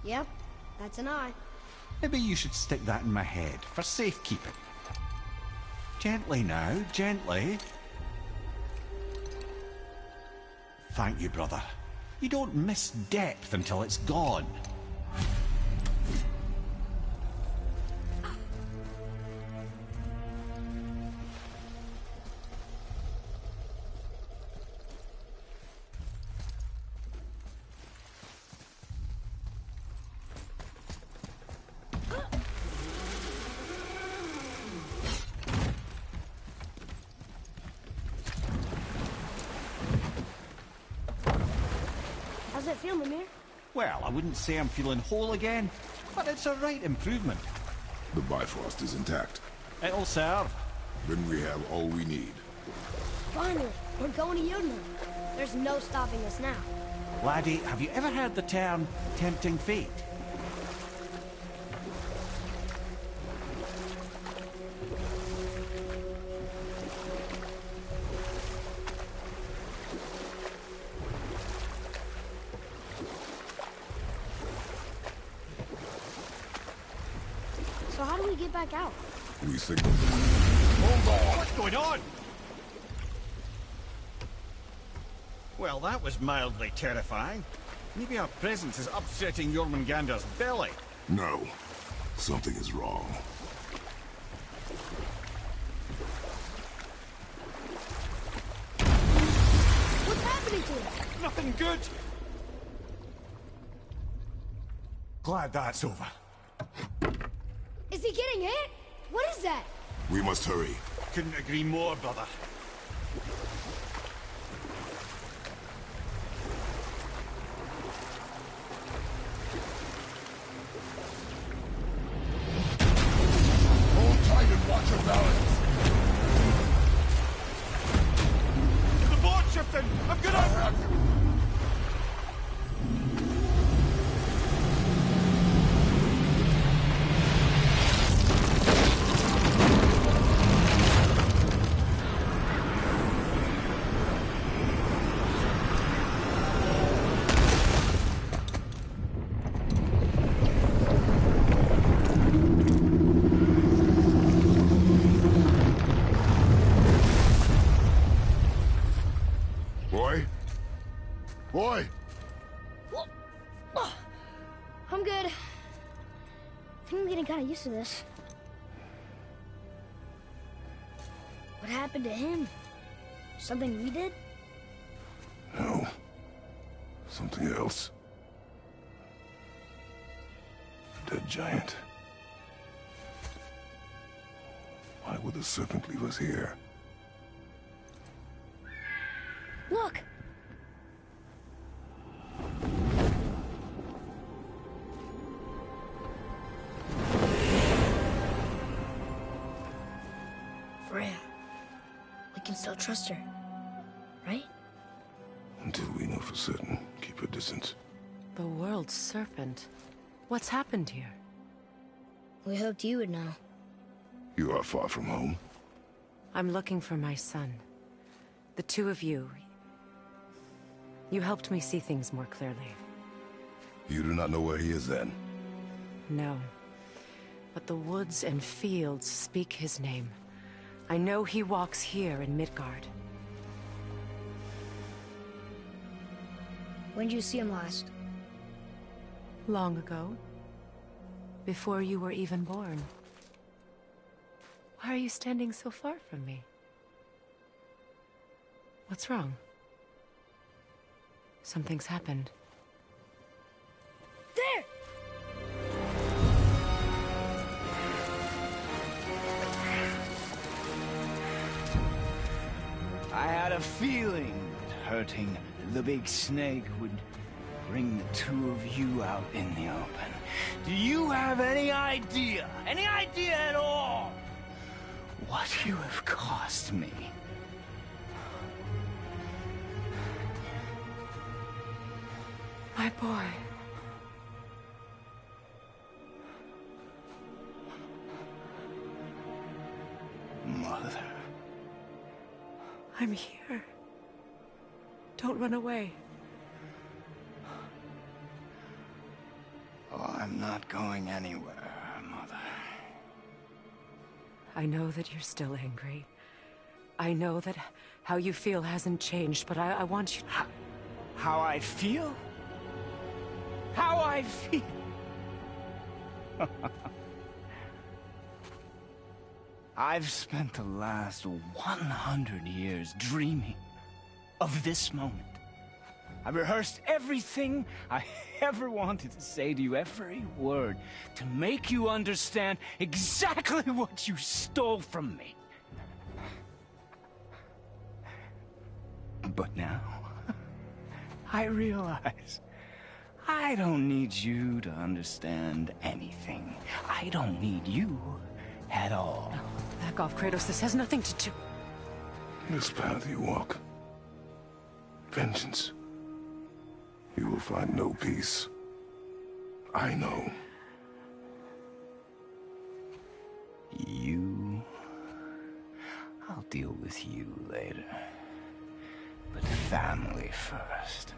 Yep, that's an eye. Maybe you should stick that in my head for safekeeping. Gently now, gently. Thank you, brother. You don't miss depth until it's gone. How's it feel, Mimir? Well, I wouldn't say I'm feeling whole again, but it's a right improvement. The Bifrost is intact. It'll serve. Then we have all we need. Finally, we're going to Jotunheim. There's no stopping us now. Laddie, have you ever heard the term tempting fate? So how do we get back out? We signal. Hold on! What's going on? Well, that was mildly terrifying. Maybe our presence is upsetting Jormungandr's belly. No. Something is wrong. What's happening to us? Nothing good. Glad that's over. getting hit? What is that? We must hurry. Couldn't agree more, brother. Hold tight and watch your balance. The board shifting! I'm gonna... Boy! I'm good. I think I'm getting kind of used to this. What happened to him? Something we did? No. Something else. Dead giant. Why would the serpent leave us here? Look! Freya. We can still trust her, right? Until we know for certain, keep her distance. The world's serpent. What's happened here? We hoped you would know. You are far from home. I'm looking for my son. The two of you. You helped me see things more clearly. You do not know where he is then? No. But the woods and fields speak his name. I know he walks here in Midgard. When did you see him last? Long ago. Before you were even born. Why are you standing so far from me? What's wrong? Something's happened. There! I had a feeling that hurting the big snake would bring the two of you out in the open. Do you have any idea at all, what you have cost me? My boy. Mother. I'm here. Don't run away. Oh, I'm not going anywhere, Mother. I know that you're still angry. I know that how you feel hasn't changed, but I want you... How I feel? How I feel? I've spent the last 100 years dreaming of this moment. I rehearsed everything I ever wanted to say to you, every word, to make you understand exactly what you stole from me. But now, I realize I don't need you to understand anything. I don't need you at all. No, back off, Kratos. This has nothing to do... This path you walk. Vengeance. You will find no peace. I know. You... I'll deal with you later. But family first.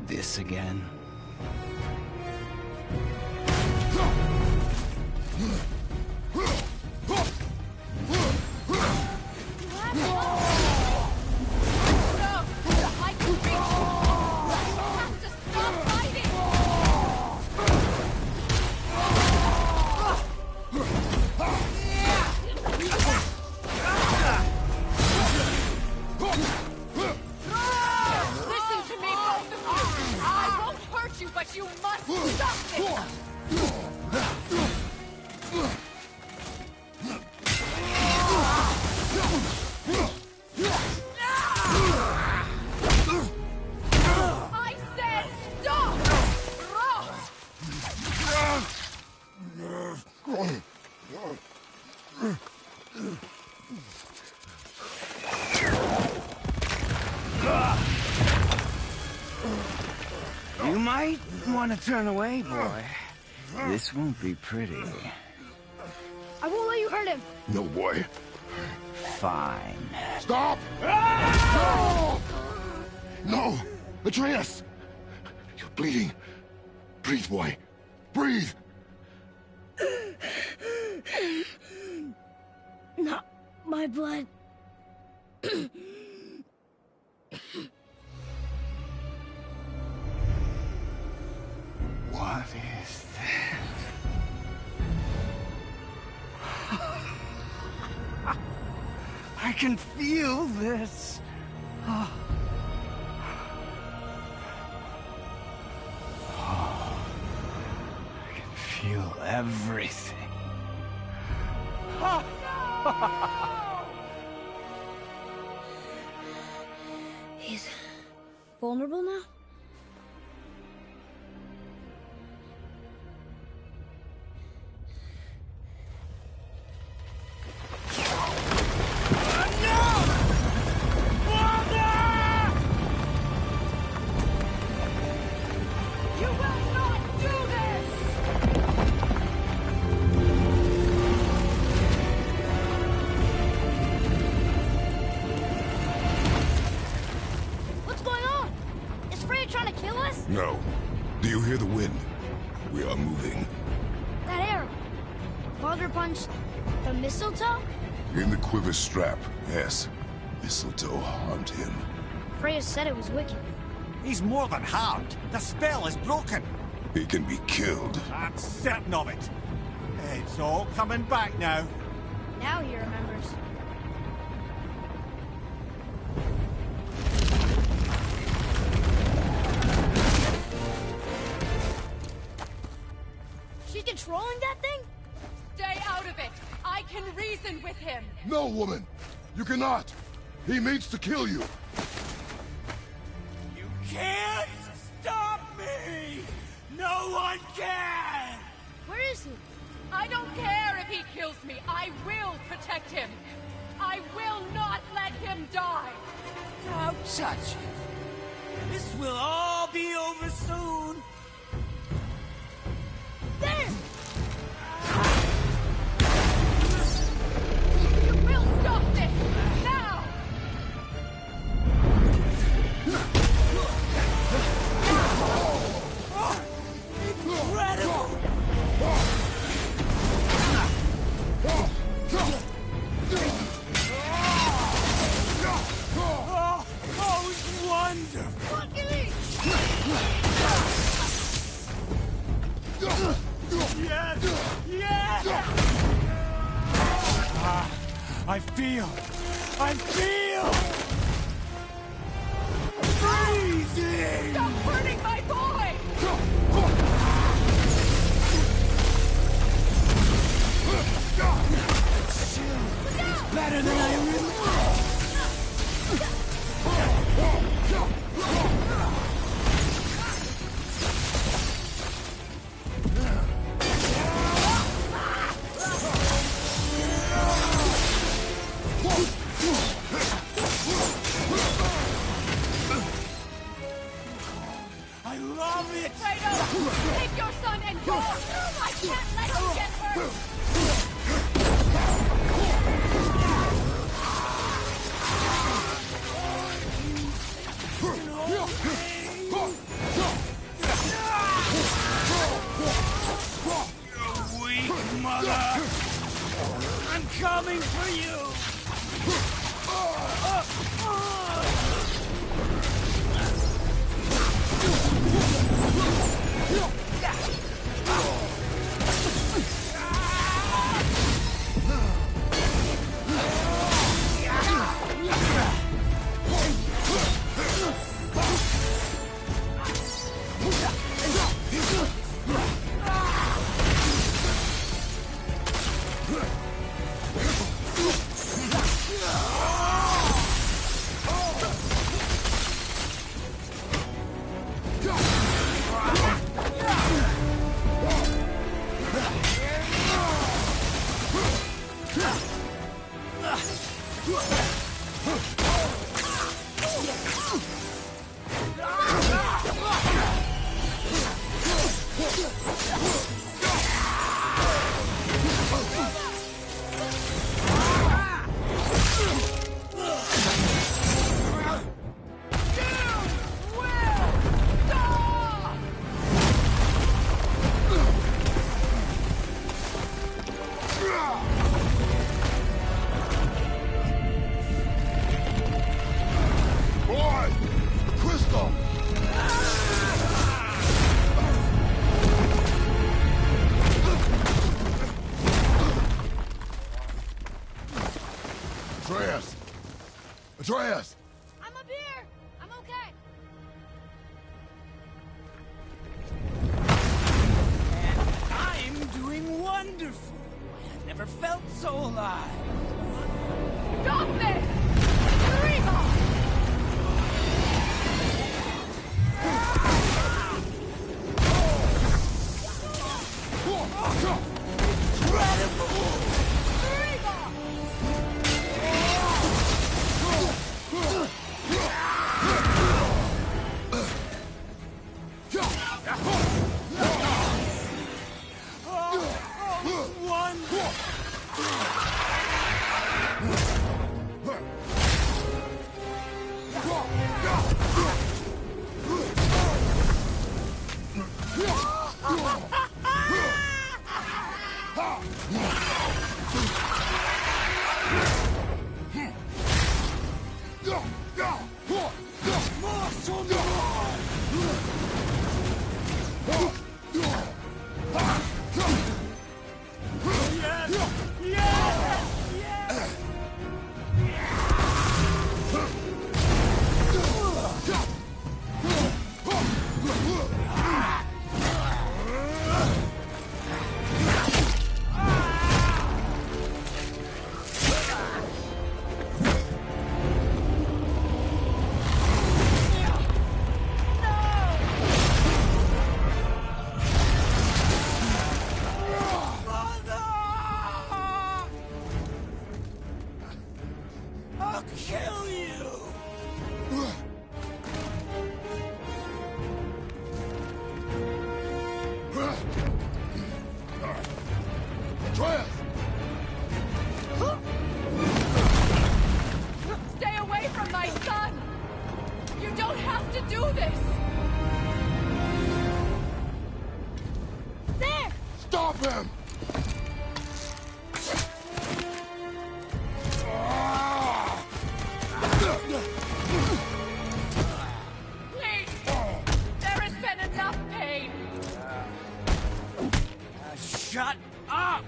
This again? Stop it! I said stop! You might want to turn away, boy. This won't be pretty. I won't let you hurt him. No, boy. Fine. Stop! No! No! Atreus! You're bleeding. Breathe, boy. Breathe! Not my blood. What is this? I can feel this. I can feel everything. He's vulnerable now? You will not do this! What's going on? Is Freya trying to kill us? No. Do you hear the wind? We are moving. That arrow. Baldur punched the mistletoe? In the quiver strap, yes. Mistletoe harmed him. Freya said it was wicked. He's more than harmed. The spell is broken. He can be killed. I'm certain of it. It's all coming back now. Now he remembers. She's controlling that thing? Stay out of it! I can reason with him! No, woman! You cannot! He means to kill you! You can't stop me! No one can! Where is he? I don't care if he kills me. I will protect him. I will not let him die. Don't touch him. This will all be over soon. There! You will stop this now. Incredible! Oh, it's wonderful! Yes! Yes! I feel! Freezing! Stop hurting my boy! It's better than I remember! I love it! Kratos, take your son and go! I can't let him get hurt! Weak mother! I'm coming for you! Atreus! I'm up here! I'm okay! I'm doing wonderful. I've never felt so alive. Stop this! Reba! I'll kill you! Atreus! Stay away from my son! You don't have to do this! There! Stop him! Please! There has been enough pain! Shut up!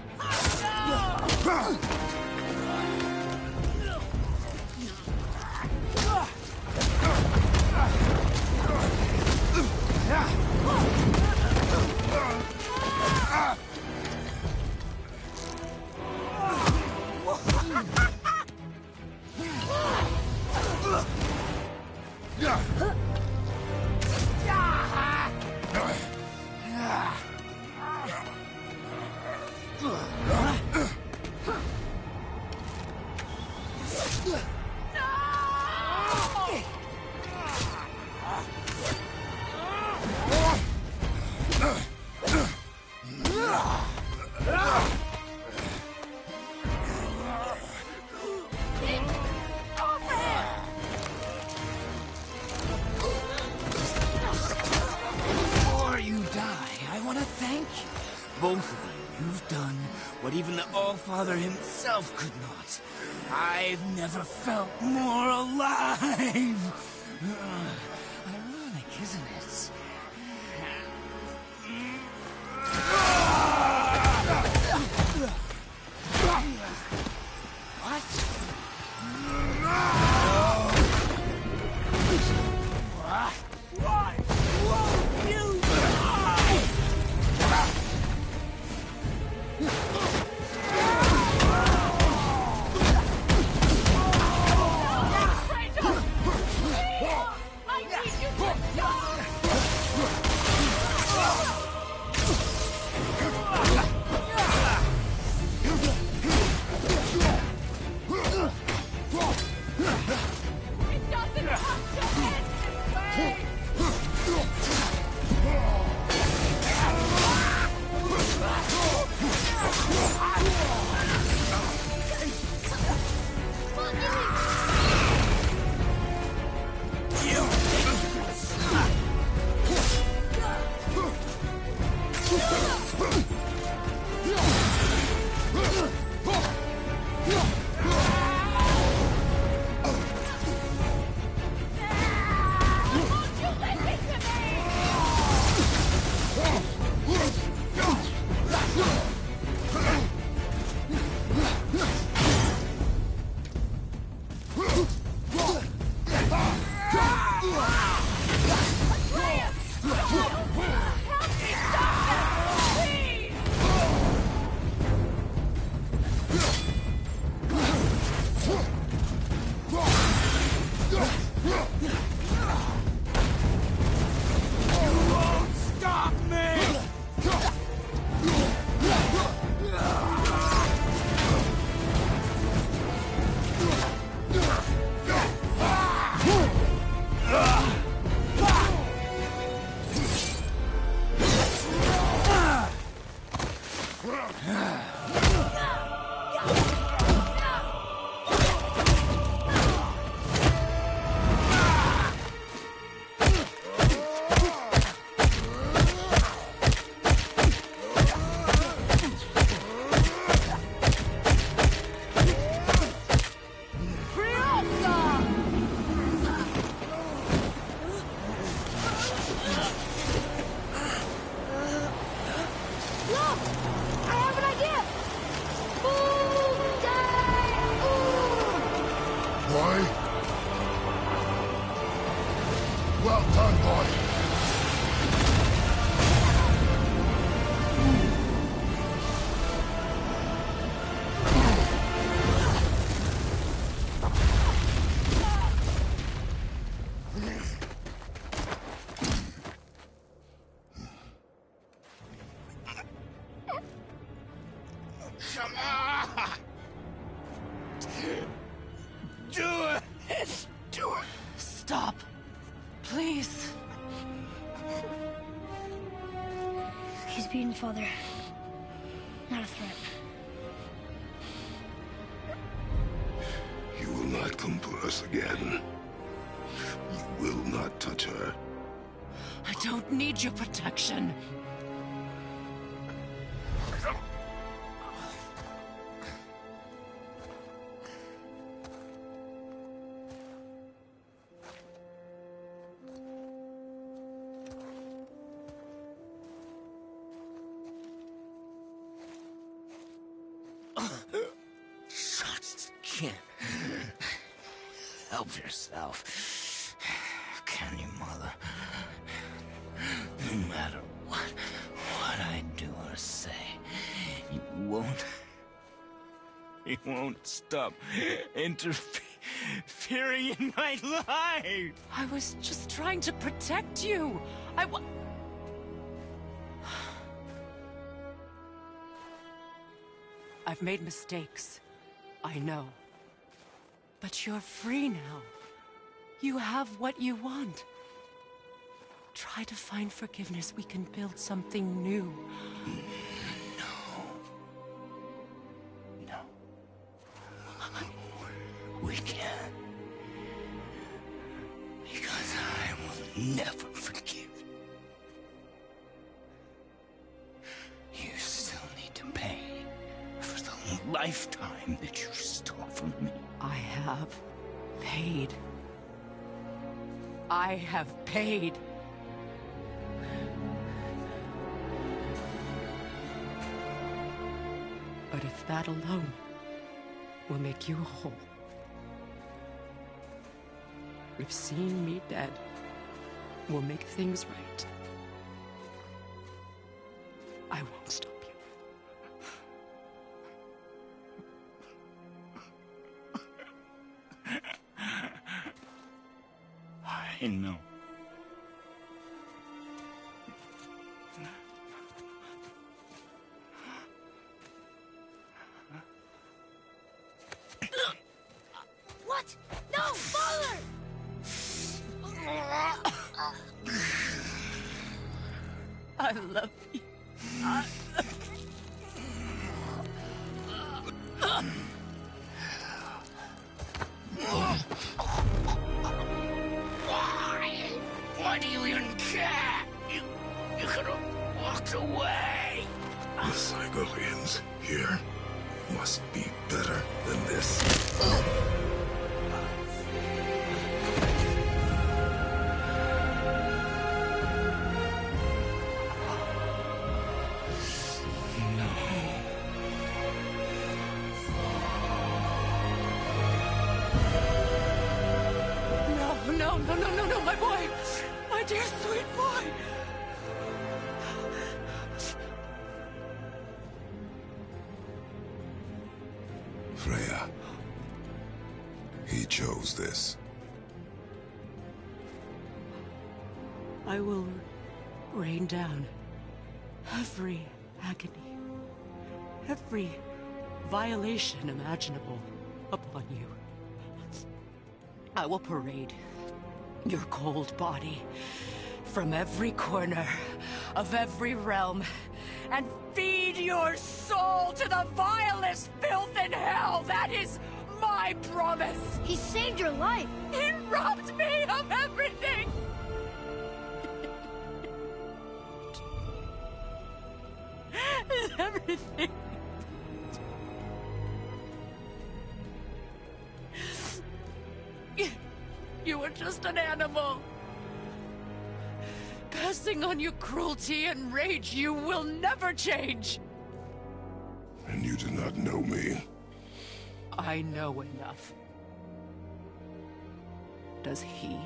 Before you die, I want to thank you. Both of you. You've done what even the All-Father himself could not. I've never felt more alive. Ironic, isn't it? Why won't you die? Kratos! I Come on! Do it! Do it! Stop. Please. He's beaten, Father. Not a threat. You will not come for us again. You will not touch her. I don't need your protection. Shots again. Help yourself. Can you, Mother? No matter what I do or say, you won't stop interfering in my life. I was just trying to protect you. I've made mistakes. I know. But you're free now. You have what you want. Try to find forgiveness. We can build something new. No. We can't. Because I will never forgive. You still need to pay for the lifetime that you stole from me. I have paid. I have paid. But if that alone will make you whole, if seeing me dead will make things right, I won't stop you. I know. What? No, Father! I love you. Why do you even care? You could have walked away. The Cygolians here must be better than this. No, my boy! My dear sweet boy! Freya. He chose this. I will rain down every agony, every violation imaginable upon you. I will parade your cold body from every corner of every realm and feed your soul to the vilest filth in hell. That is my promise. He saved your life. He robbed me of everything. Everything. You were just an animal. Passing on your cruelty and rage, you will never change. And you do not know me. I know enough. Does he?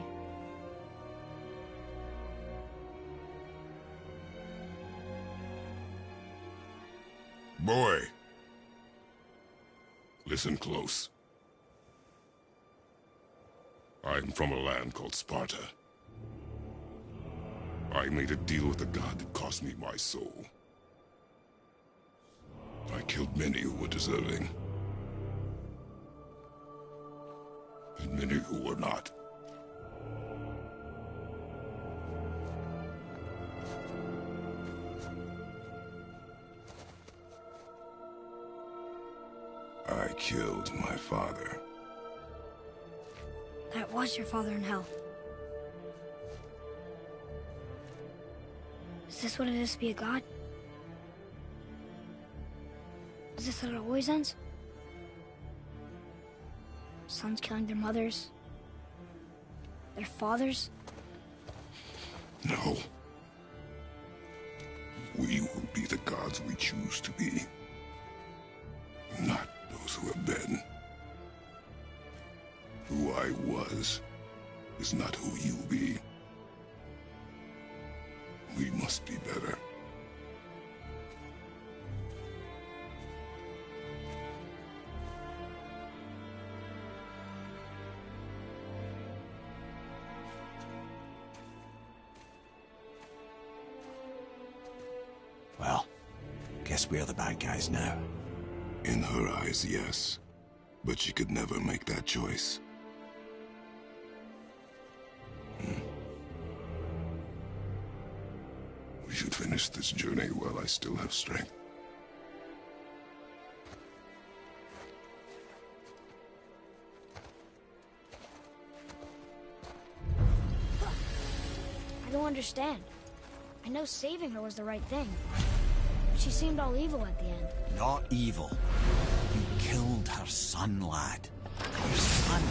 Boy. Listen close. I'm from a land called Sparta. I made a deal with the god that cost me my soul. I killed many who were deserving. And many who were not. I killed my father. That was your father in hell. Is this what it is to be a god? Is this how it always ends? Sons killing their mothers? Their fathers? No. We will be the gods we choose to be. Not those who have been. Who I was is not who you'll be. We must be better. Well, guess we're the bad guys now. In her eyes, yes. But she could never make that choice. We should finish this journey while I still have strength. I don't understand. I know saving her was the right thing. But she seemed all evil at the end. Not evil. You killed her son, lad. Her son.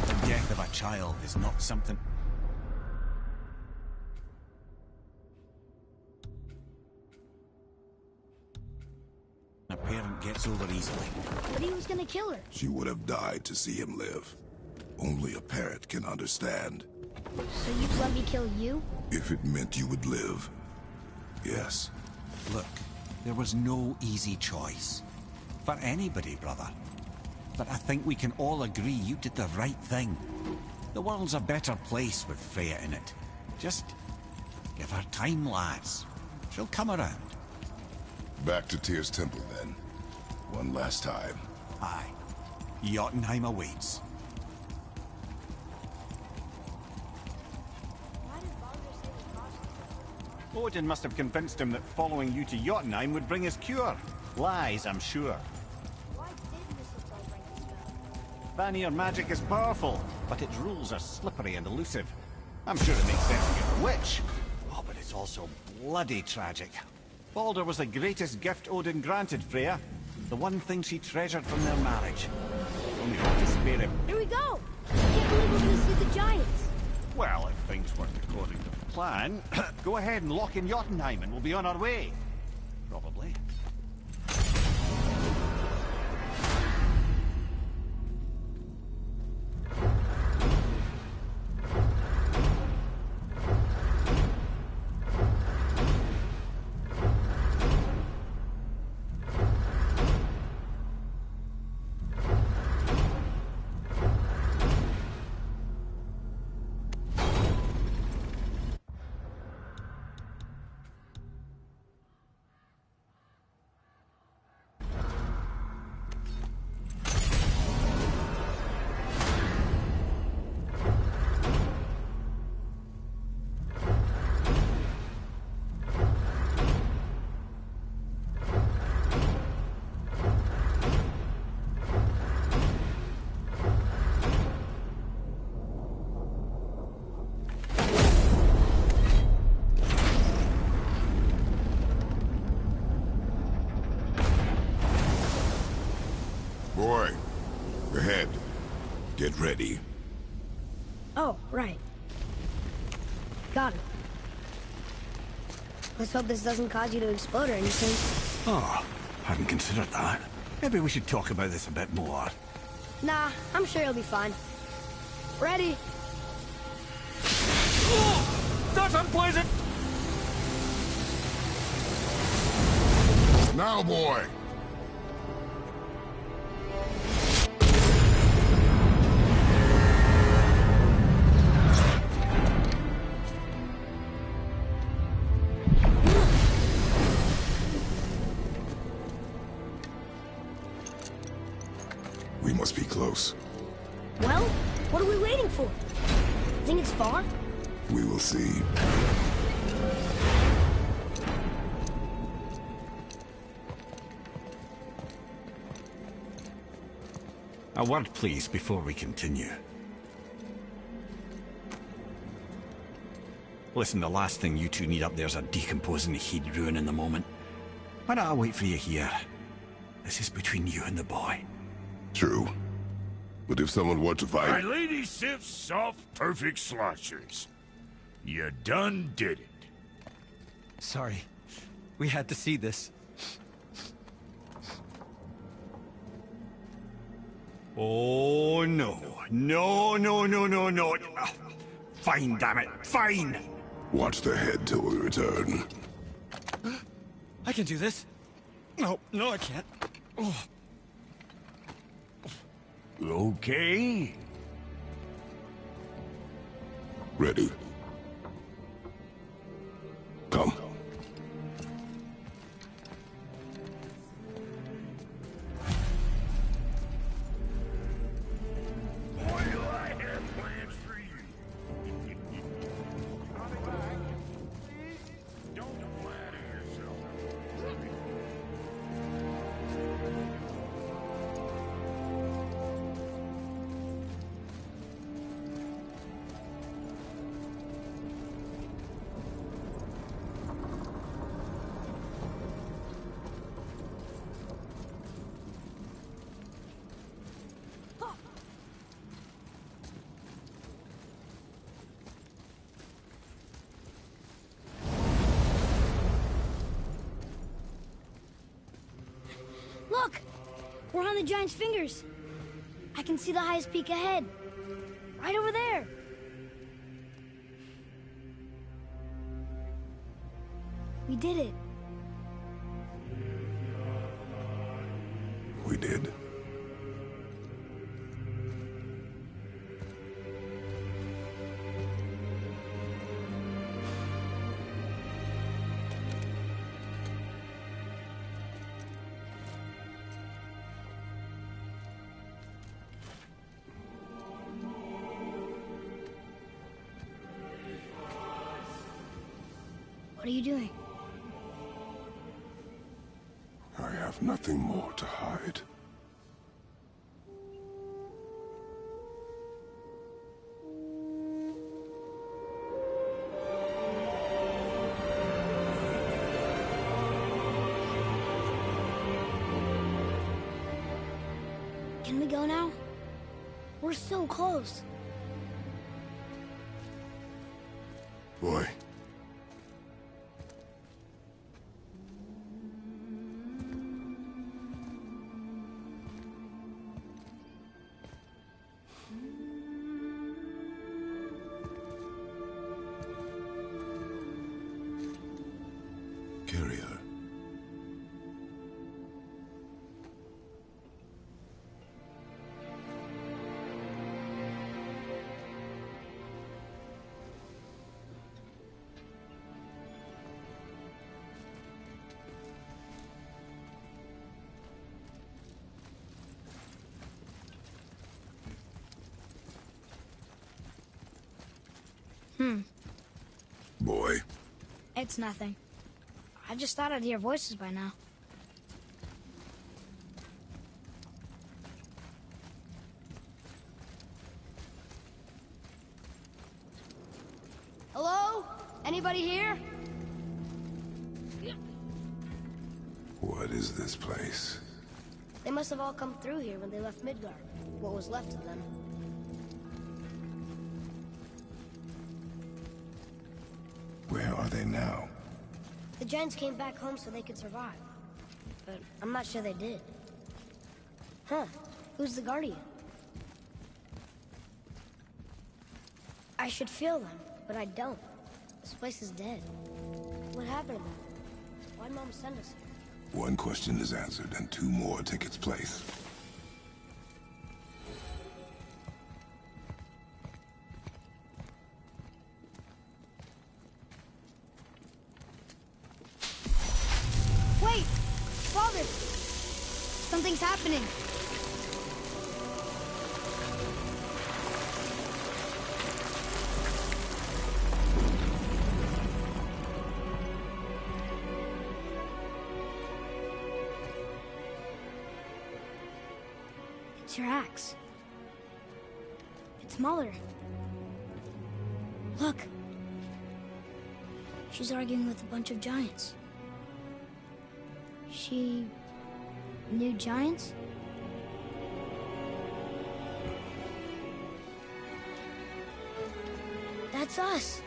The death of a child is not something... a parent gets over easily. But he was gonna kill her. She would have died to see him live. Only a parent can understand. So you'd let me kill you? If it meant you would live, yes. Look, there was no easy choice. For anybody, brother. But I think we can all agree you did the right thing. The world's a better place with Freya in it. Just give her time, lads. She'll come around. Back to Tyr's temple, then. One last time. Aye. Jotunheim awaits. Odin must have convinced him that following you to Jotunheim would bring his cure. Lies, I'm sure. Why did Mistletoe bring this spell? Vanir magic is powerful, but its rules are slippery and elusive. I'm sure it makes sense to get a witch. Oh, but it's also bloody tragic. Baldur was the greatest gift Odin granted Freya. The one thing she treasured from their marriage. Only hope to spare him. Here we go! I can't believe we're gonna see the giants. Well, if things work according to plan, go ahead and lock in Jotunheim and we'll be on our way. Probably. Boy, ahead. Get ready. Oh, right. Got it. Let's hope this doesn't cause you to explode or anything. Oh, hadn't considered that. Maybe we should talk about this a bit more. Nah, I'm sure you'll be fine. Ready? That's unpleasant! Now, boy! must be close. Well, what are we waiting for? Think it's far? We will see. A word, please, before we continue. Listen, the last thing you two need up there's a decomposing heat ruin in the moment. Why don't I wait for you here? This is between you and the boy. True. But if someone were to My fight... lady Sif's soft, perfect sloshers. You done did it. Sorry. We had to see this. Oh, no. No, no, no, no, no. Fine, damn it. Fine! Watch the head till we return. I can do this. No, no, I can't. Oh. Okay. Ready. Come. Boy, do I have plans for you. Don't flatter yourself. Look! We're on the giant's fingers. I can see the highest peak ahead. Right over there. We did it. We did. What are you doing? I have nothing more to hide. Can we go now? We're so close. Boy. Carry her. Boy. It's nothing. I just thought I'd hear voices by now. Hello? Anybody here? What is this place? They must have all come through here when they left Midgard. What was left of them. Where are they now? The giants came back home so they could survive. But I'm not sure they did. Huh. Who's the Guardian? I should feel them, but I don't. This place is dead. What happened to them? Why'd Mom send us here? One question is answered, and two more take its place. Wait! Father! Something's happening. It's your axe. It's Mother. Look. She's arguing with a bunch of giants. She knew giants? That's us.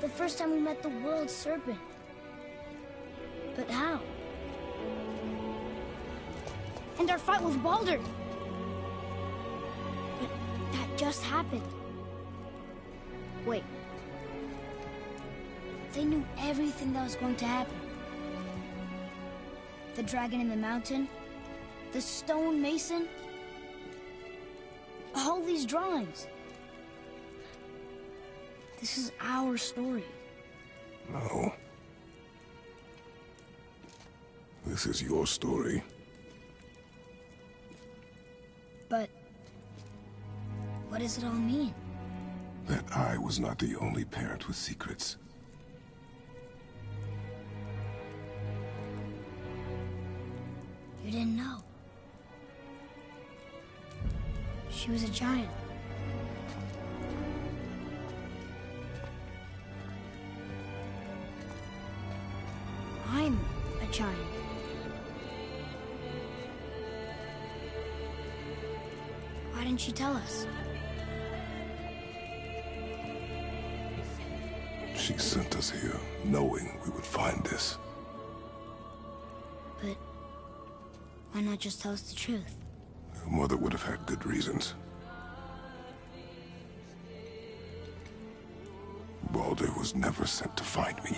The first time we met the world serpent. But how? And our fight with Baldur. But that just happened. Wait. They knew everything that was going to happen. The dragon in the mountain, the stone mason, all these drawings. This is our story. No. This is your story. But what does it all mean? That I was not the only parent with secrets. You didn't know. She was a giant. I'm a giant. Why didn't she tell us? She sent us here, knowing we would find this. But why not just tell us the truth? Your mother would have had good reasons. Baldur was never sent to find me.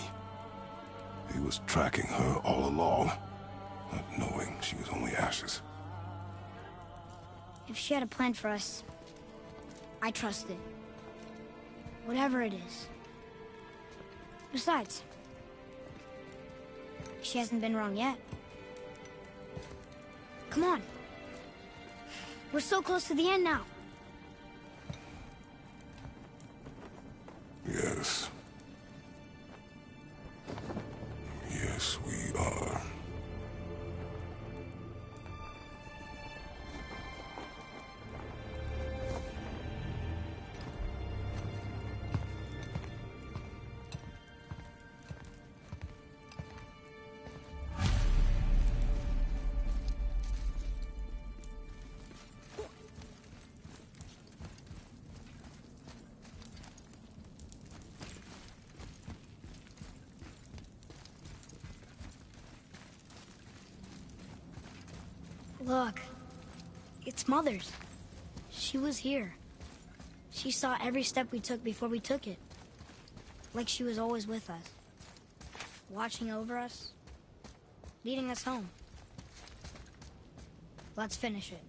He was tracking her all along, not knowing she was only ashes. If she had a plan for us, I trust it. Whatever it is. Besides, she hasn't been wrong yet. Come on. We're so close to the end now. Yes. Yes, we are. Look, it's Mother's. She was here. She saw every step we took before we took it. Like she was always with us. Watching over us. Leading us home. Let's finish it.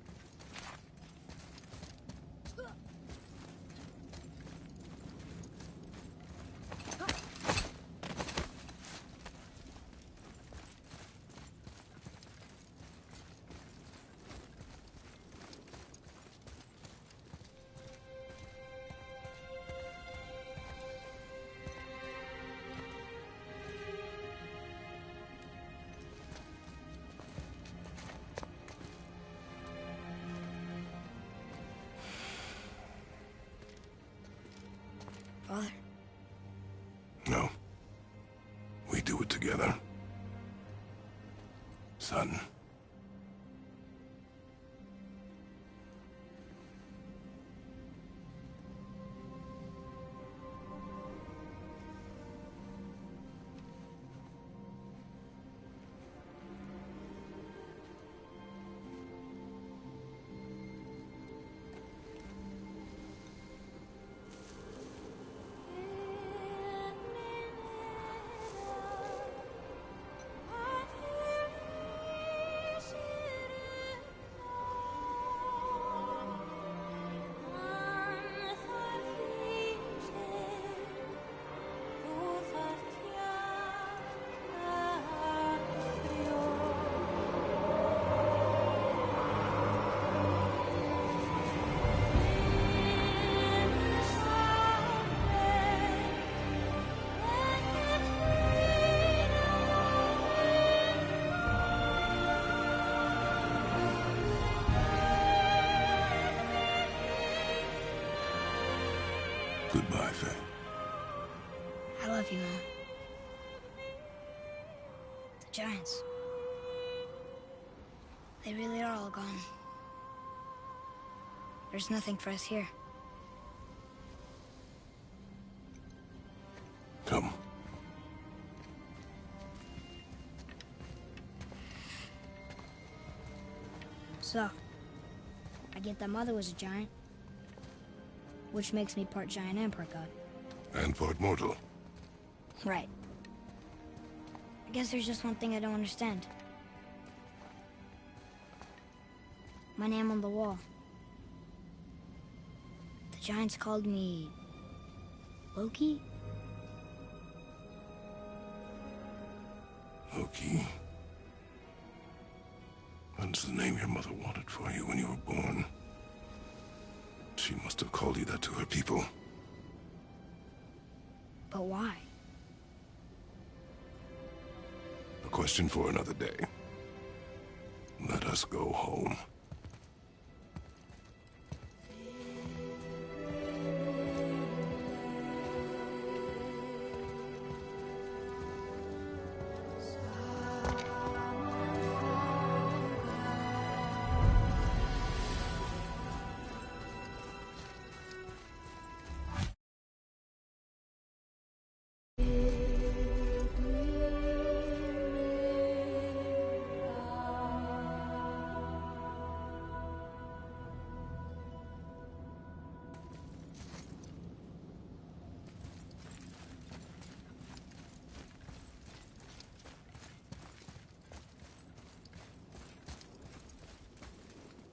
Father? No. We do it together. Son. love you, Mom. The Giants. They really are all gone. There's nothing for us here. Come. So, I get that Mother was a giant, which makes me part giant and part god. And part mortal. Right. I guess there's just one thing I don't understand. My name on the wall. The Giants called me... Loki? Loki. That's the name your mother wanted for you when you were born. She must have called you that to her people. But why? A question for another day. Let us go home.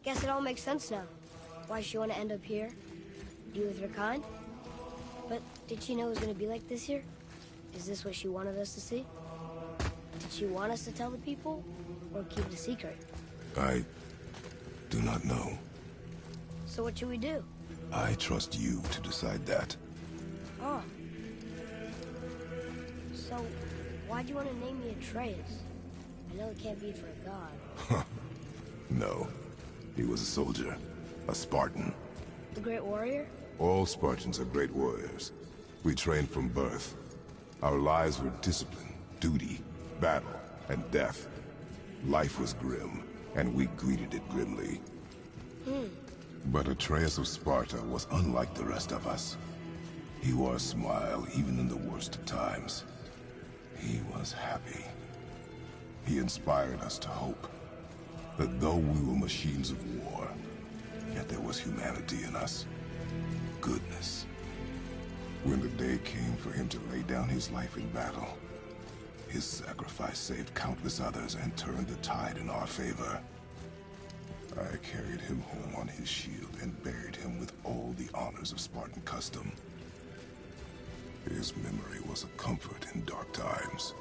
Guess it all makes sense now. Why she want to end up here? Be with her kind? But did she know it was going to be like this here? Is this what she wanted us to see? Did she want us to tell the people? Or keep it a secret? I do not know. So what should we do? I trust you to decide that. Oh. So, why'd you want to name me Atreus? I know it can't be for a god. No. He was a soldier. A Spartan. The Great Warrior? All Spartans are great warriors. We trained from birth. Our lives were discipline, duty, battle, and death. Life was grim, and we greeted it grimly. But Atreus of Sparta was unlike the rest of us. He wore a smile even in the worst of times. He was happy. He inspired us to hope that though we were machines of war, yet there was humanity in us. Goodness. When the day came for him to lay down his life in battle, his sacrifice saved countless others and turned the tide in our favor. I carried him home on his shield and buried him with all the honors of Spartan custom. His memory was a comfort in dark times.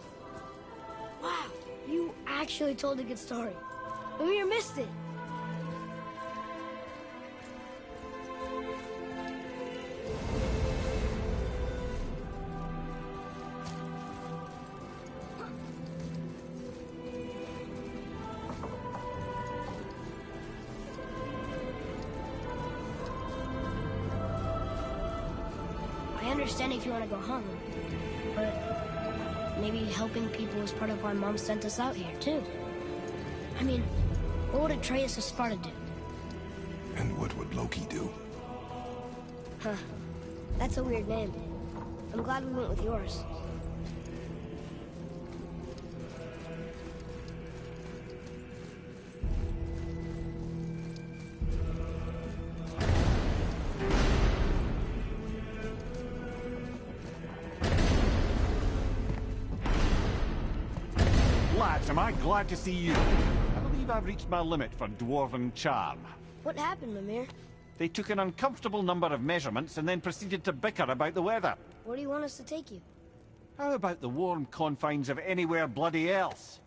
Wow, you actually told a good story. Mimir missed it. I understand if you want to go home, but maybe helping people is part of why Mom sent us out here, too. I mean, what would Atreus of Sparta do? And what would Loki do? Huh. That's a weird name. I'm glad we went with yours. Lads, am I glad to see you. I believe I've reached my limit for dwarven charm. What happened, Mimir? They took an uncomfortable number of measurements and then proceeded to bicker about the weather. Where do you want us to take you? How about the warm confines of anywhere bloody else?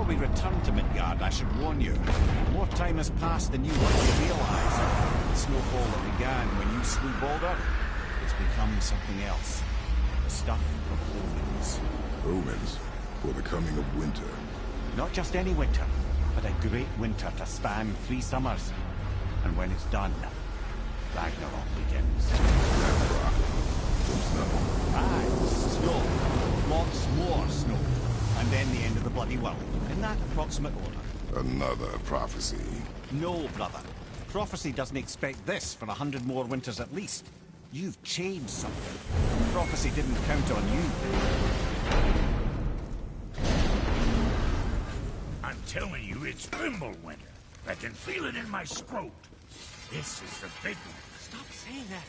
we return to Midgard, I should warn you. More time has passed than you want to realize. The snowfall that began when you slew Baldur, it's become something else. The stuff of omens. Omens for the coming of winter. Not just any winter, but a great winter to span 3 summers. And when it's done, Ragnarok begins. From snow. Aye, snow. Lots more snow. And then the end of the bloody world. In that approximate order. Another prophecy. No, brother. Prophecy doesn't expect this for 100 more winters at least. You've changed something. Prophecy didn't count on you. I'm telling you, it's Fimbulwinter. I can feel it in my scrot. This is the big one. Stop saying that.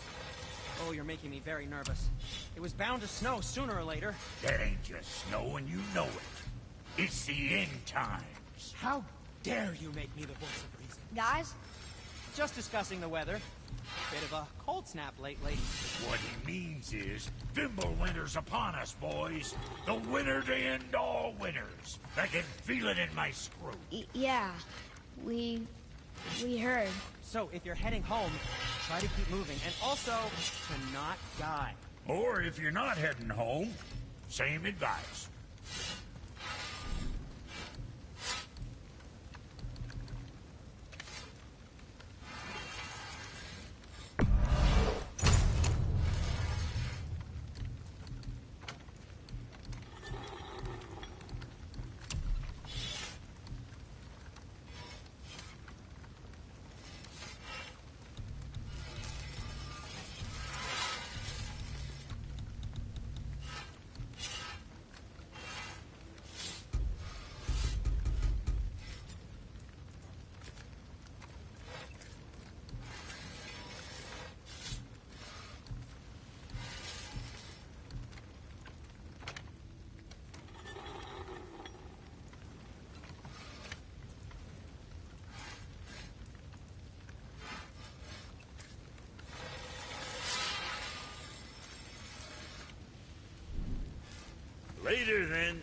Oh, you're making me very nervous. It was bound to snow sooner or later. That ain't just snow, and you know it. It's the end times. How dare you make me the voice of reason? Guys, Just discussing the weather. Bit of a cold snap lately. What he means is, Fimbulwinter's upon us, boys. The winter to end all winters. I can feel it in my scrot. yeah. We heard. So, if you're heading home, try to keep moving, and also to not die. Or if you're not heading home, same advice. Later, then.